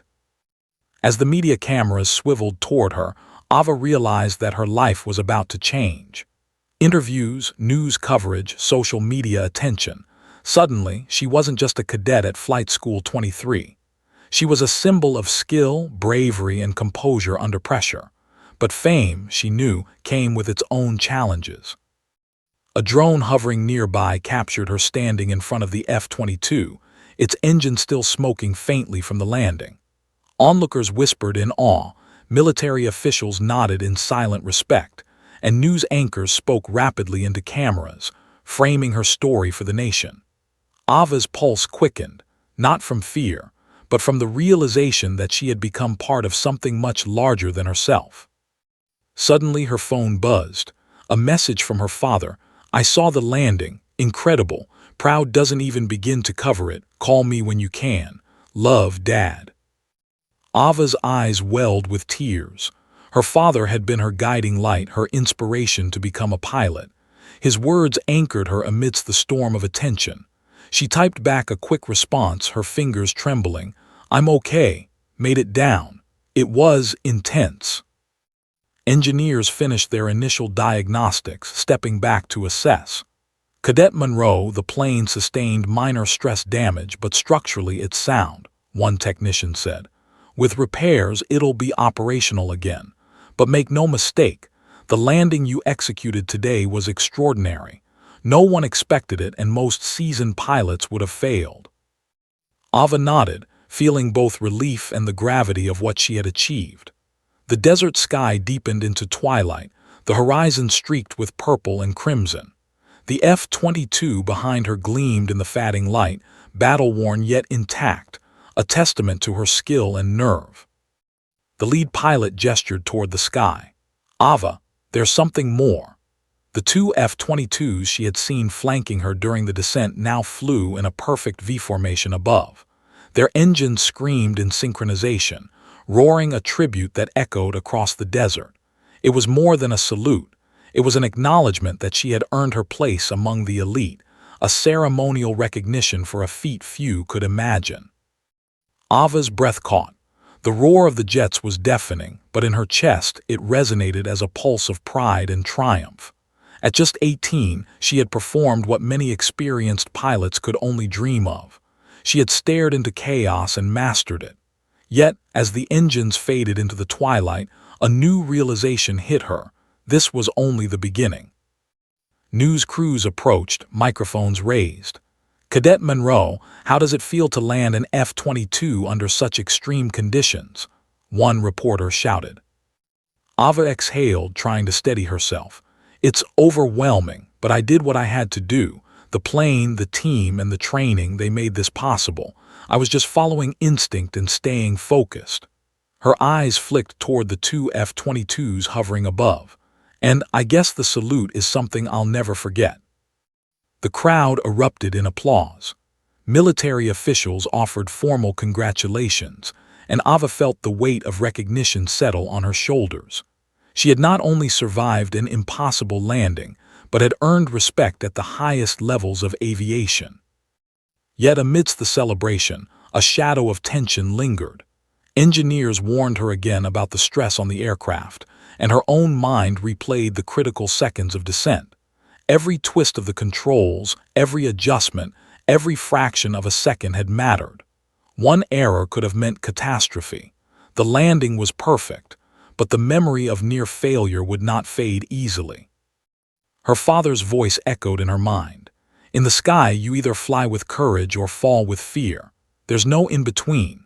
As the media cameras swiveled toward her, Ava realized that her life was about to change. Interviews, news coverage, social media attention. Suddenly, she wasn't just a cadet at Flight School 23. She was a symbol of skill, bravery, and composure under pressure. But fame, she knew, came with its own challenges. A drone hovering nearby captured her standing in front of the F-22, its engine still smoking faintly from the landing. Onlookers whispered in awe, military officials nodded in silent respect, and news anchors spoke rapidly into cameras, framing her story for the nation. Ava's pulse quickened, not from fear, but from the realization that she had become part of something much larger than herself. Suddenly her phone buzzed, a message from her father. "I saw the landing, incredible, proud doesn't even begin to cover it, call me when you can. Love, Dad." Ava's eyes welled with tears. Her father had been her guiding light, her inspiration to become a pilot. His words anchored her amidst the storm of attention. She typed back a quick response, her fingers trembling. "I'm okay," made it down. It was intense. Engineers finished their initial diagnostics, stepping back to assess. "Cadet Monroe, the plane sustained minor stress damage, but structurally it's sound," one technician said. "With repairs, it'll be operational again. But make no mistake, the landing you executed today was extraordinary. No one expected it, and most seasoned pilots would have failed." Ava nodded, feeling both relief and the gravity of what she had achieved. The desert sky deepened into twilight, the horizon streaked with purple and crimson. The F-22 behind her gleamed in the fading light, battle-worn yet intact, a testament to her skill and nerve. The lead pilot gestured toward the sky. "Ava, there's something more." The two F-22s she had seen flanking her during the descent now flew in a perfect V formation above. Their engines screamed in synchronization, roaring a tribute that echoed across the desert. It was more than a salute. It was an acknowledgement that she had earned her place among the elite, a ceremonial recognition for a feat few could imagine. Ava's breath caught. The roar of the jets was deafening, but in her chest it resonated as a pulse of pride and triumph. At just 18, she had performed what many experienced pilots could only dream of. She had stared into chaos and mastered it. Yet, as the engines faded into the twilight, a new realization hit her. This was only the beginning. News crews approached, microphones raised. "Cadet Monroe, how does it feel to land an F-22 under such extreme conditions?" one reporter shouted. Ava exhaled, trying to steady herself. "It's overwhelming, but I did what I had to do. The plane, the team, and the training, they made this possible. I was just following instinct and staying focused." Her eyes flicked toward the two F-22s hovering above. "And I guess the salute is something I'll never forget." The crowd erupted in applause. Military officials offered formal congratulations, and Ava felt the weight of recognition settle on her shoulders. She had not only survived an impossible landing, but had earned respect at the highest levels of aviation. Yet amidst the celebration, a shadow of tension lingered. Engineers warned her again about the stress on the aircraft, and her own mind replayed the critical seconds of descent. Every twist of the controls, every adjustment, every fraction of a second had mattered. One error could have meant catastrophe. The landing was perfect, but the memory of near failure would not fade easily. Her father's voice echoed in her mind. "In the sky, you either fly with courage or fall with fear. There's no in-between."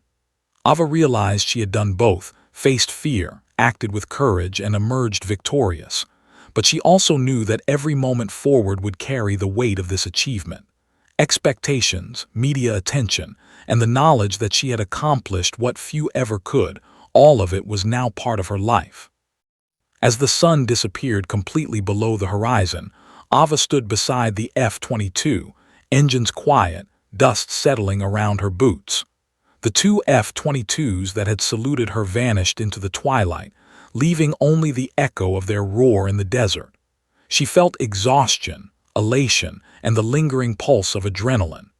Ava realized she had done both, faced fear, acted with courage, and emerged victorious. But she also knew that every moment forward would carry the weight of this achievement. Expectations, media attention, and the knowledge that she had accomplished what few ever could, all of it was now part of her life. As the sun disappeared completely below the horizon, Ava stood beside the F-22, engines quiet, dust settling around her boots. The two F-22s that had saluted her vanished into the twilight, leaving only the echo of their roar in the desert. She felt exhaustion, elation, and the lingering pulse of adrenaline.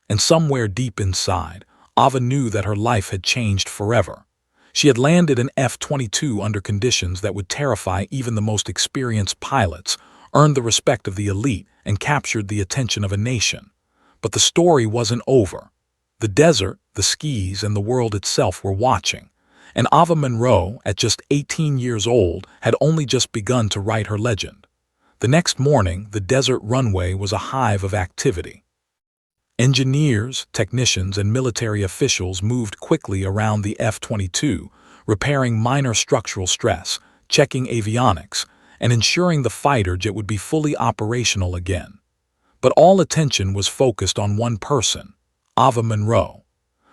And somewhere deep inside, Ava knew that her life had changed forever. She had landed an F-22 under conditions that would terrify even the most experienced pilots, earned the respect of the elite, and captured the attention of a nation. But the story wasn't over. The desert, the skis, and the world itself were watching. And Ava Munro, at just 18 years old, had only just begun to write her legend. The next morning, the desert runway was a hive of activity. Engineers, technicians, and military officials moved quickly around the F-22, repairing minor structural stress, checking avionics, and ensuring the fighter jet would be fully operational again. But all attention was focused on one person, Ava Munro.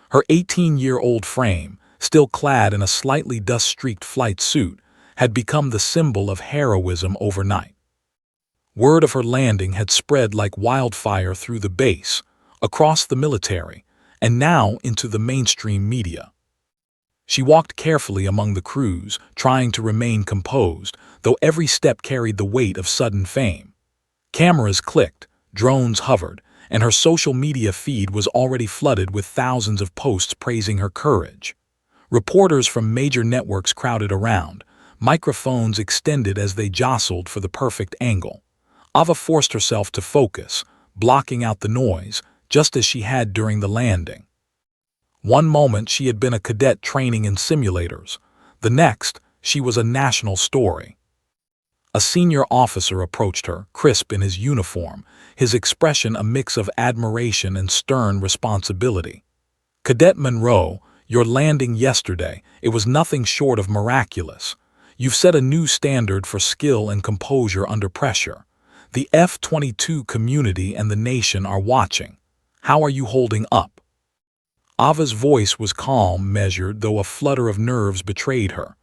Her 18-year-old frame, still clad in a slightly dust-streaked flight suit, had become the symbol of heroism overnight. Word of her landing had spread like wildfire through the base, across the military, and now into the mainstream media. She walked carefully among the crews, trying to remain composed, though every step carried the weight of sudden fame. Cameras clicked, drones hovered, and her social media feed was already flooded with thousands of posts praising her courage. Reporters from major networks crowded around, microphones extended as they jostled for the perfect angle. Ava forced herself to focus, blocking out the noise, just as she had during the landing. One moment she had been a cadet training in simulators. The next, she was a national story. A senior officer approached her, crisp in his uniform, his expression a mix of admiration and stern responsibility. "Cadet Munro, your landing yesterday, it was nothing short of miraculous. You've set a new standard for skill and composure under pressure. The F-22 community and the nation are watching. How are you holding up?" Ava's voice was calm, measured, though a flutter of nerves betrayed her.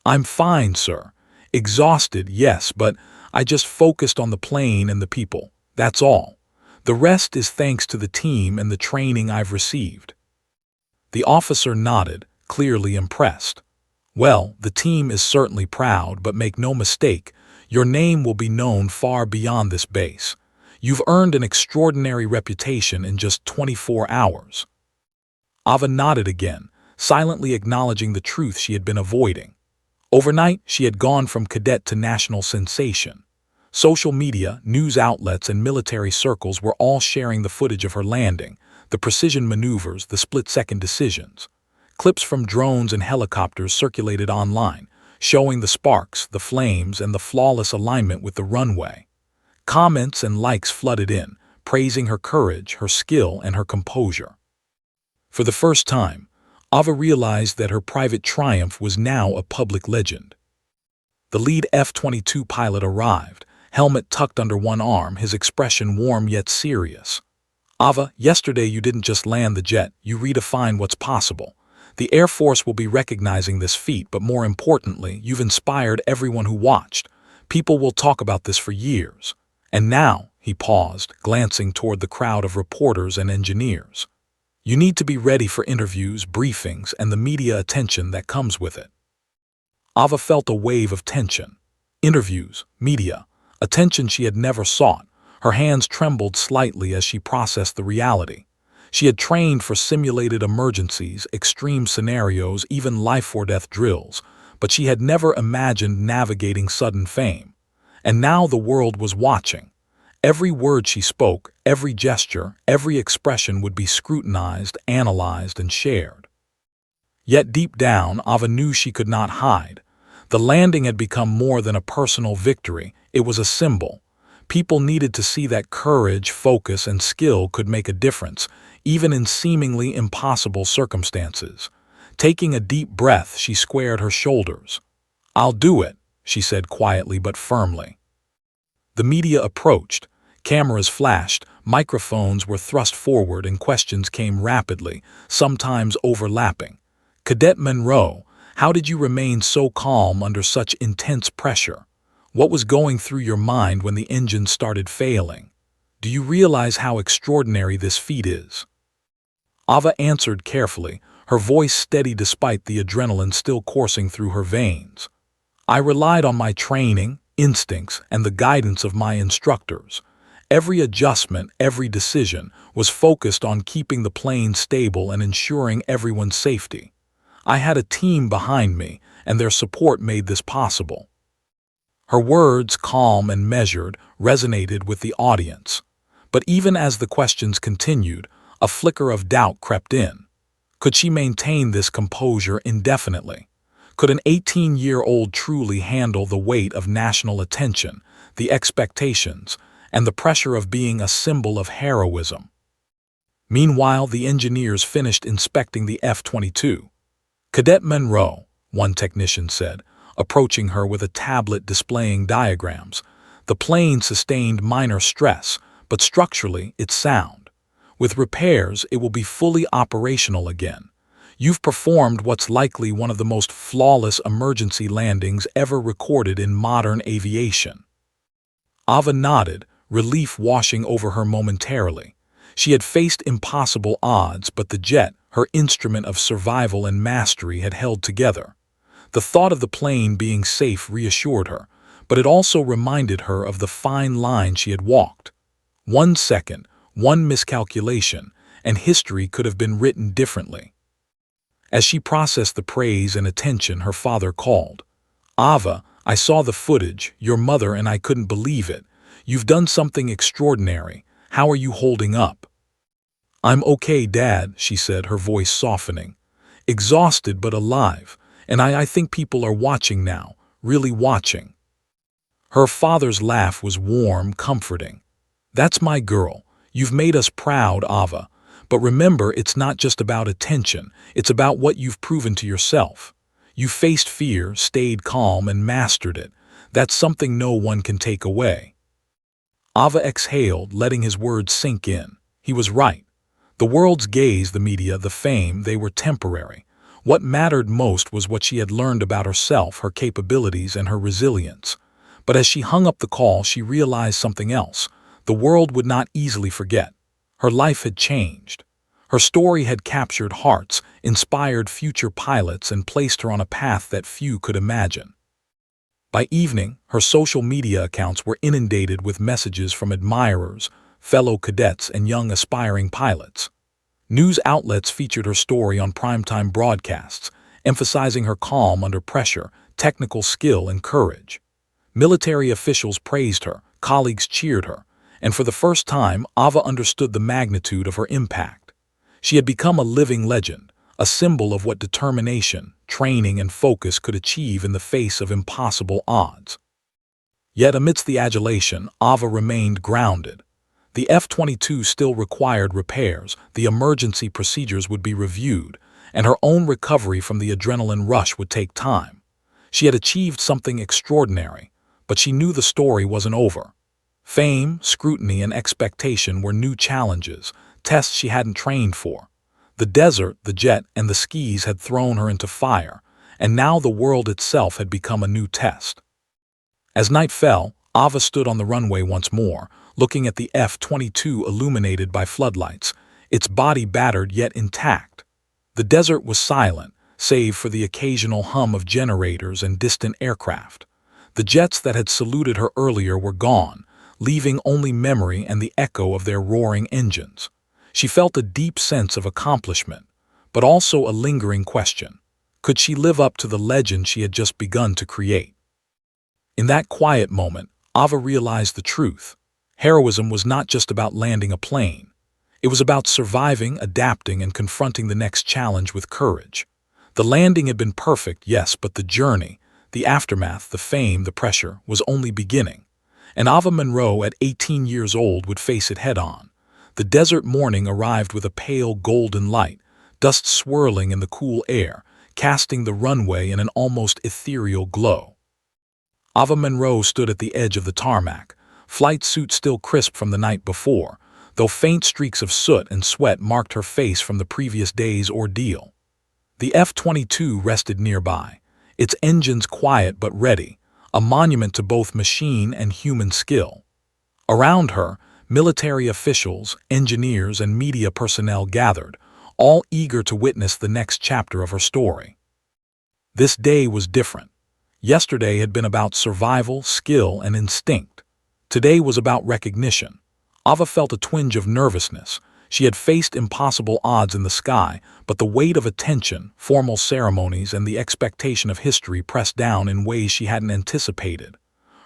"I'm fine, sir. Exhausted, yes, but I just focused on the plane and the people. That's all. The rest is thanks to the team and the training I've received." The officer nodded, clearly impressed. "Well, the team is certainly proud, but make no mistake, your name will be known far beyond this base. You've earned an extraordinary reputation in just 24 hours. Ava nodded again, silently acknowledging the truth she had been avoiding. Overnight, she had gone from cadet to national sensation. Social media, news outlets, and military circles were all sharing the footage of her landing, the precision maneuvers, the split-second decisions. Clips from drones and helicopters circulated online, showing the sparks, the flames, and the flawless alignment with the runway. Comments and likes flooded in, praising her courage, her skill, and her composure. For the first time, Ava realized that her private triumph was now a public legend. The lead F-22 pilot arrived, helmet tucked under one arm, his expression warm yet serious. "Ava, yesterday you didn't just land the jet, you redefined what's possible. The Air Force will be recognizing this feat, but more importantly, you've inspired everyone who watched. People will talk about this for years. And now, he paused, glancing toward the crowd of reporters and engineers. You need to be ready for interviews, briefings, and the media attention that comes with it. Ava felt a wave of tension. Interviews, media, attention she had never sought. Her hands trembled slightly as she processed the reality. She had trained for simulated emergencies, extreme scenarios, even life-or-death drills, but she had never imagined navigating sudden fame. And now the world was watching. Every word she spoke, every gesture, every expression would be scrutinized, analyzed, and shared. Yet deep down, Ava knew she could not hide. The landing had become more than a personal victory. It was a symbol. People needed to see that courage, focus, and skill could make a difference, even in seemingly impossible circumstances. Taking a deep breath, she squared her shoulders. "I'll do it," she said quietly but firmly. The media approached. Cameras flashed, microphones were thrust forward, and questions came rapidly, sometimes overlapping. "Cadet Monroe, how did you remain so calm under such intense pressure? What was going through your mind when the engine started failing? Do you realize how extraordinary this feat is?" Ava answered carefully, her voice steady despite the adrenaline still coursing through her veins. "I relied on my training, instincts, and the guidance of my instructors. Every adjustment, every decision was focused on keeping the plane stable and ensuring everyone's safety. I had a team behind me, and their support made this possible." Her words, calm and measured, resonated with the audience. But even as the questions continued, a flicker of doubt crept in. Could she maintain this composure indefinitely? Could an 18-year-old truly handle the weight of national attention, the expectations, and the pressure of being a symbol of heroism? Meanwhile, the engineers finished inspecting the F-22. "Cadet Monroe," one technician said, approaching her with a tablet displaying diagrams. "The plane sustained minor stress, but structurally it's sound. With repairs, it will be fully operational again. You've performed what's likely one of the most flawless emergency landings ever recorded in modern aviation." Ava nodded, relief washing over her momentarily. She had faced impossible odds, but the jet, her instrument of survival and mastery, had held together. The thought of the plane being safe reassured her, but it also reminded her of the fine line she had walked. 1 second, one miscalculation, and history could have been written differently. As she processed the praise and attention, her father called. "Ava, I saw the footage, your mother and I couldn't believe it. You've done something extraordinary. How are you holding up?" "I'm okay, Dad," she said, her voice softening. "Exhausted but alive, and I think people are watching now, really watching." Her father's laugh was warm, comforting. "That's my girl. You've made us proud, Ava. But remember, it's not just about attention, it's about what you've proven to yourself. You faced fear, stayed calm, and mastered it. That's something no one can take away." Ava exhaled, letting his words sink in. He was right. The world's gaze, the media, the fame, they were temporary. What mattered most was what she had learned about herself, her capabilities, and her resilience. But as she hung up the call, she realized something else. The world would not easily forget. Her life had changed. Her story had captured hearts, inspired future pilots, and placed her on a path that few could imagine. By evening, her social media accounts were inundated with messages from admirers, fellow cadets, and young aspiring pilots. News outlets featured her story on primetime broadcasts, emphasizing her calm under pressure, technical skill, and courage. Military officials praised her, colleagues cheered her, and for the first time, Ava understood the magnitude of her impact. She had become a living legend, a symbol of what determination, training, and focus could achieve in the face of impossible odds. Yet amidst the adulation, Ava remained grounded. The F-22 still required repairs, the emergency procedures would be reviewed, and her own recovery from the adrenaline rush would take time. She had achieved something extraordinary, but she knew the story wasn't over. Fame, scrutiny, and expectation were new challenges, tests she hadn't trained for. The desert, the jet, and the skis had thrown her into fire, and now the world itself had become a new test. As night fell, Ava stood on the runway once more, looking at the F-22 illuminated by floodlights, its body battered yet intact. The desert was silent, save for the occasional hum of generators and distant aircraft. The jets that had saluted her earlier were gone, leaving only memory and the echo of their roaring engines. She felt a deep sense of accomplishment, but also a lingering question. Could she live up to the legend she had just begun to create? In that quiet moment, Ava realized the truth. Heroism was not just about landing a plane. It was about surviving, adapting, and confronting the next challenge with courage. The landing had been perfect, yes, but the journey, the aftermath, the fame, the pressure, was only beginning. And Ava Monroe, at 18 years old, would face it head-on. The desert morning arrived with a pale golden light, dust swirling in the cool air, casting the runway in an almost ethereal glow. Ava Monroe stood at the edge of the tarmac, flight suit still crisp from the night before, though faint streaks of soot and sweat marked her face from the previous day's ordeal. The F-22 rested nearby, its engines quiet but ready, a monument to both machine and human skill. Around her, military officials, engineers, and media personnel gathered, all eager to witness the next chapter of her story. This day was different. Yesterday had been about survival, skill, and instinct. Today was about recognition. Ava felt a twinge of nervousness. She had faced impossible odds in the sky, but the weight of attention, formal ceremonies, and the expectation of history pressed down in ways she hadn't anticipated.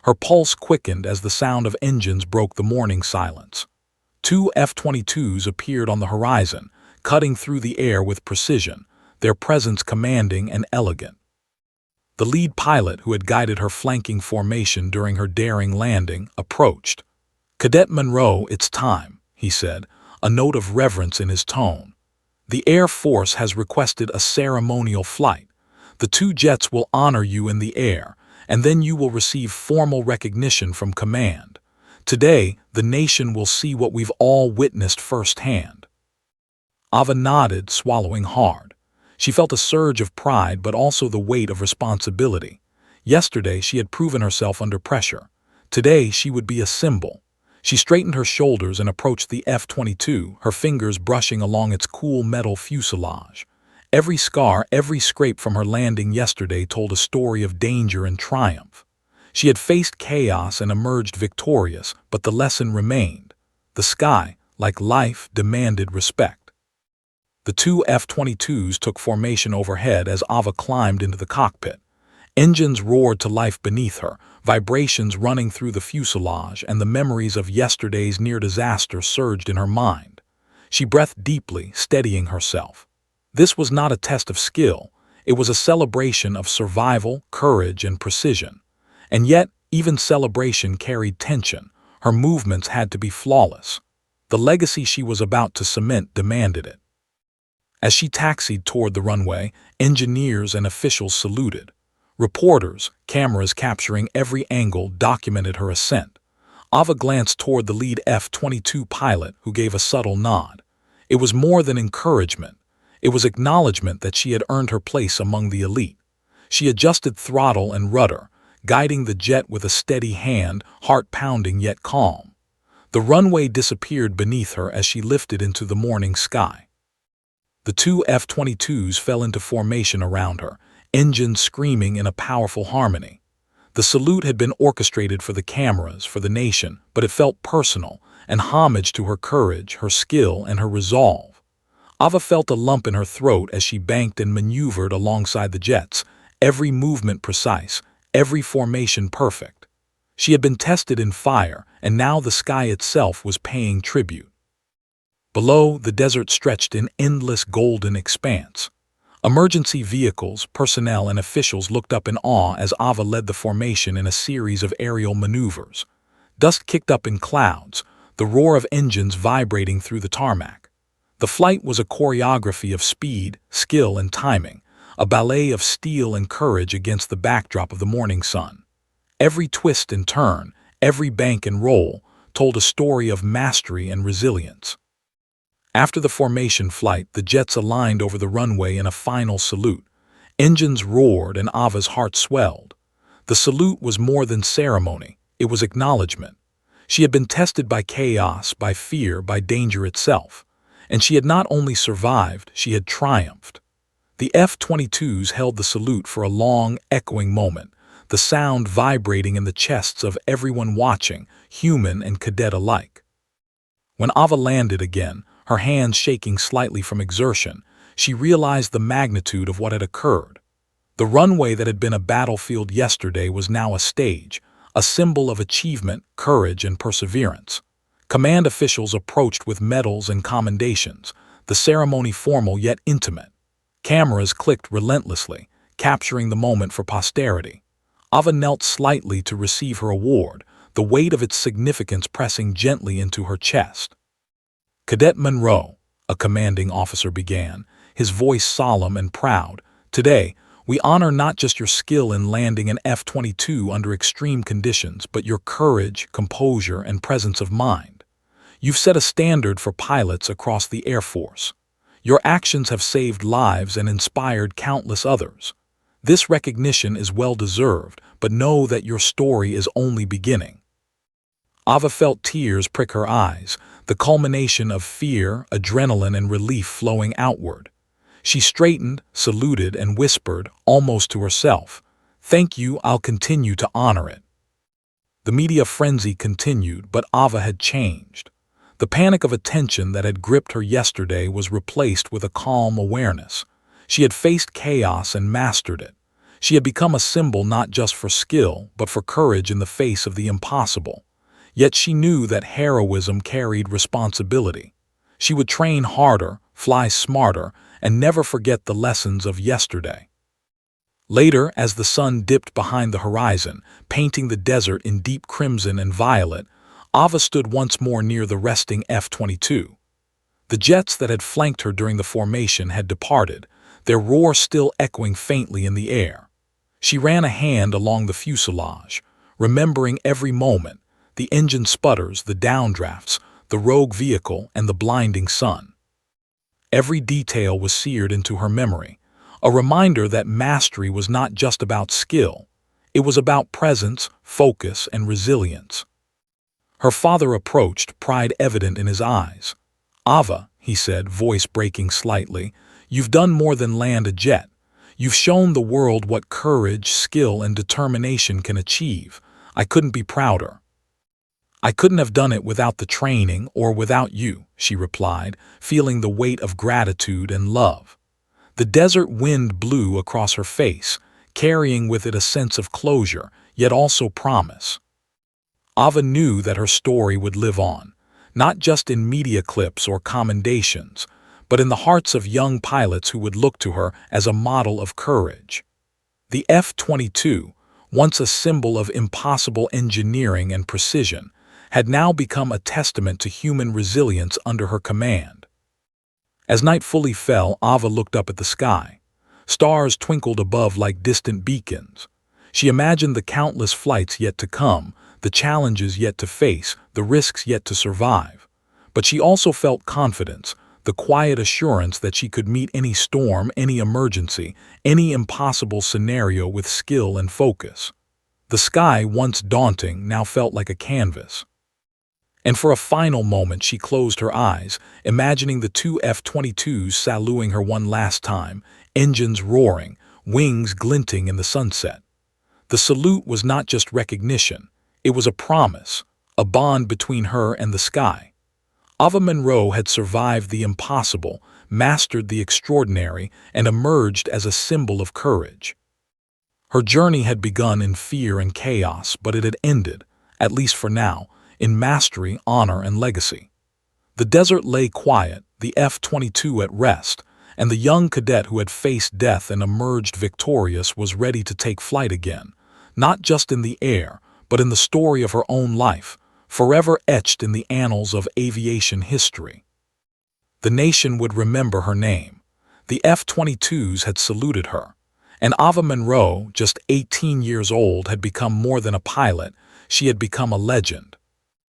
Her pulse quickened as the sound of engines broke the morning silence. 2 F-22s appeared on the horizon, cutting through the air with precision, their presence commanding and elegant. The lead pilot, who had guided her flanking formation during her daring landing, approached. "Cadet Monroe, it's time," he said, a note of reverence in his tone. "The Air Force has requested a ceremonial flight. The 2 jets will honor you in the air, and then you will receive formal recognition from command. Today, the nation will see what we've all witnessed firsthand." Ava nodded, swallowing hard. She felt a surge of pride but also the weight of responsibility. Yesterday she had proven herself under pressure. Today she would be a symbol. She straightened her shoulders and approached the F-22, her fingers brushing along its cool metal fuselage. Every scar, every scrape from her landing yesterday told a story of danger and triumph. She had faced chaos and emerged victorious, but the lesson remained. The sky, like life, demanded respect. The 2 F-22s took formation overhead as Ava climbed into the cockpit. Engines roared to life beneath her, vibrations running through the fuselage, and the memories of yesterday's near disaster surged in her mind. She breathed deeply, steadying herself. This was not a test of skill. It was a celebration of survival, courage, and precision. And yet, even celebration carried tension. Her movements had to be flawless. The legacy she was about to cement demanded it. As she taxied toward the runway, engineers and officials saluted. Reporters, cameras capturing every angle, documented her ascent. Ava glanced toward the lead F-22 pilot, who gave a subtle nod. It was more than encouragement. It was acknowledgement that she had earned her place among the elite. She adjusted throttle and rudder, guiding the jet with a steady hand, heart pounding yet calm. The runway disappeared beneath her as she lifted into the morning sky. The 2 F-22s fell into formation around her, engines screaming in a powerful harmony. The salute had been orchestrated for the cameras, for the nation, but it felt personal, an homage to her courage, her skill, and her resolve. Ava felt a lump in her throat as she banked and maneuvered alongside the jets, every movement precise, every formation perfect. She had been tested in fire, and now the sky itself was paying tribute. Below, the desert stretched in endless golden expanse. Emergency vehicles, personnel, and officials looked up in awe as Ava led the formation in a series of aerial maneuvers. Dust kicked up in clouds, the roar of engines vibrating through the tarmac. The flight was a choreography of speed, skill, and timing, a ballet of steel and courage against the backdrop of the morning sun. Every twist and turn, every bank and roll, told a story of mastery and resilience. After the formation flight, the jets aligned over the runway in a final salute. Engines roared and Ava's heart swelled. The salute was more than ceremony, it was acknowledgement. She had been tested by chaos, by fear, by danger itself. And she had not only survived, she had triumphed. The F-22s held the salute for a long, echoing moment, the sound vibrating in the chests of everyone watching, human and cadet alike. When Ava landed again, her hands shaking slightly from exertion, she realized the magnitude of what had occurred. The runway that had been a battlefield yesterday was now a stage, a symbol of achievement, courage, and perseverance. Command officials approached with medals and commendations, the ceremony formal yet intimate. Cameras clicked relentlessly, capturing the moment for posterity. Ava knelt slightly to receive her award, the weight of its significance pressing gently into her chest. Cadet Monroe, a commanding officer began, his voice solemn and proud, "Today, we honor not just your skill in landing an F-22 under extreme conditions, but your courage, composure, and presence of mind. You've set a standard for pilots across the Air Force. Your actions have saved lives and inspired countless others. This recognition is well-deserved, but know that your story is only beginning." Ava felt tears prick her eyes, the culmination of fear, adrenaline, and relief flowing outward. She straightened, saluted, and whispered, almost to herself, "Thank you, I'll continue to honor it." The media frenzy continued, but Ava had changed. The panic of attention that had gripped her yesterday was replaced with a calm awareness. She had faced chaos and mastered it. She had become a symbol not just for skill, but for courage in the face of the impossible. Yet she knew that heroism carried responsibility. She would train harder, fly smarter, and never forget the lessons of yesterday. Later, as the sun dipped behind the horizon, painting the desert in deep crimson and violet, Ava stood once more near the resting F-22. The jets that had flanked her during the formation had departed, their roar still echoing faintly in the air. She ran a hand along the fuselage, remembering every moment, the engine sputters, the downdrafts, the rogue vehicle, and the blinding sun. Every detail was seared into her memory, a reminder that mastery was not just about skill, it was about presence, focus, and resilience. Her father approached, pride evident in his eyes. "Ava," he said, voice breaking slightly, "you've done more than land a jet. You've shown the world what courage, skill, and determination can achieve. I couldn't be prouder." "I couldn't have done it without the training or without you," she replied, feeling the weight of gratitude and love. The desert wind blew across her face, carrying with it a sense of closure, yet also promise. Ava knew that her story would live on, not just in media clips or commendations, but in the hearts of young pilots who would look to her as a model of courage. The F-22, once a symbol of impossible engineering and precision, had now become a testament to human resilience under her command. As night fully fell, Ava looked up at the sky. Stars twinkled above like distant beacons. She imagined the countless flights yet to come, the challenges yet to face, the risks yet to survive. But she also felt confidence, the quiet assurance that she could meet any storm, any emergency, any impossible scenario with skill and focus. The sky, once daunting, now felt like a canvas. And for a final moment she closed her eyes, imagining the two F-22s saluting her one last time, engines roaring, wings glinting in the sunset. The salute was not just recognition, it was a promise, a bond between her and the sky. Ava Monroe had survived the impossible, mastered the extraordinary, and emerged as a symbol of courage. Her journey had begun in fear and chaos, but it had ended, at least for now, in mastery, honor, and legacy. The desert lay quiet, the F-22 at rest, and the young cadet who had faced death and emerged victorious was ready to take flight again, not just in the air, but in the story of her own life, forever etched in the annals of aviation history. The nation would remember her name. The F-22s had saluted her, and Ava Monroe, just 18 years old, had become more than a pilot, she had become a legend.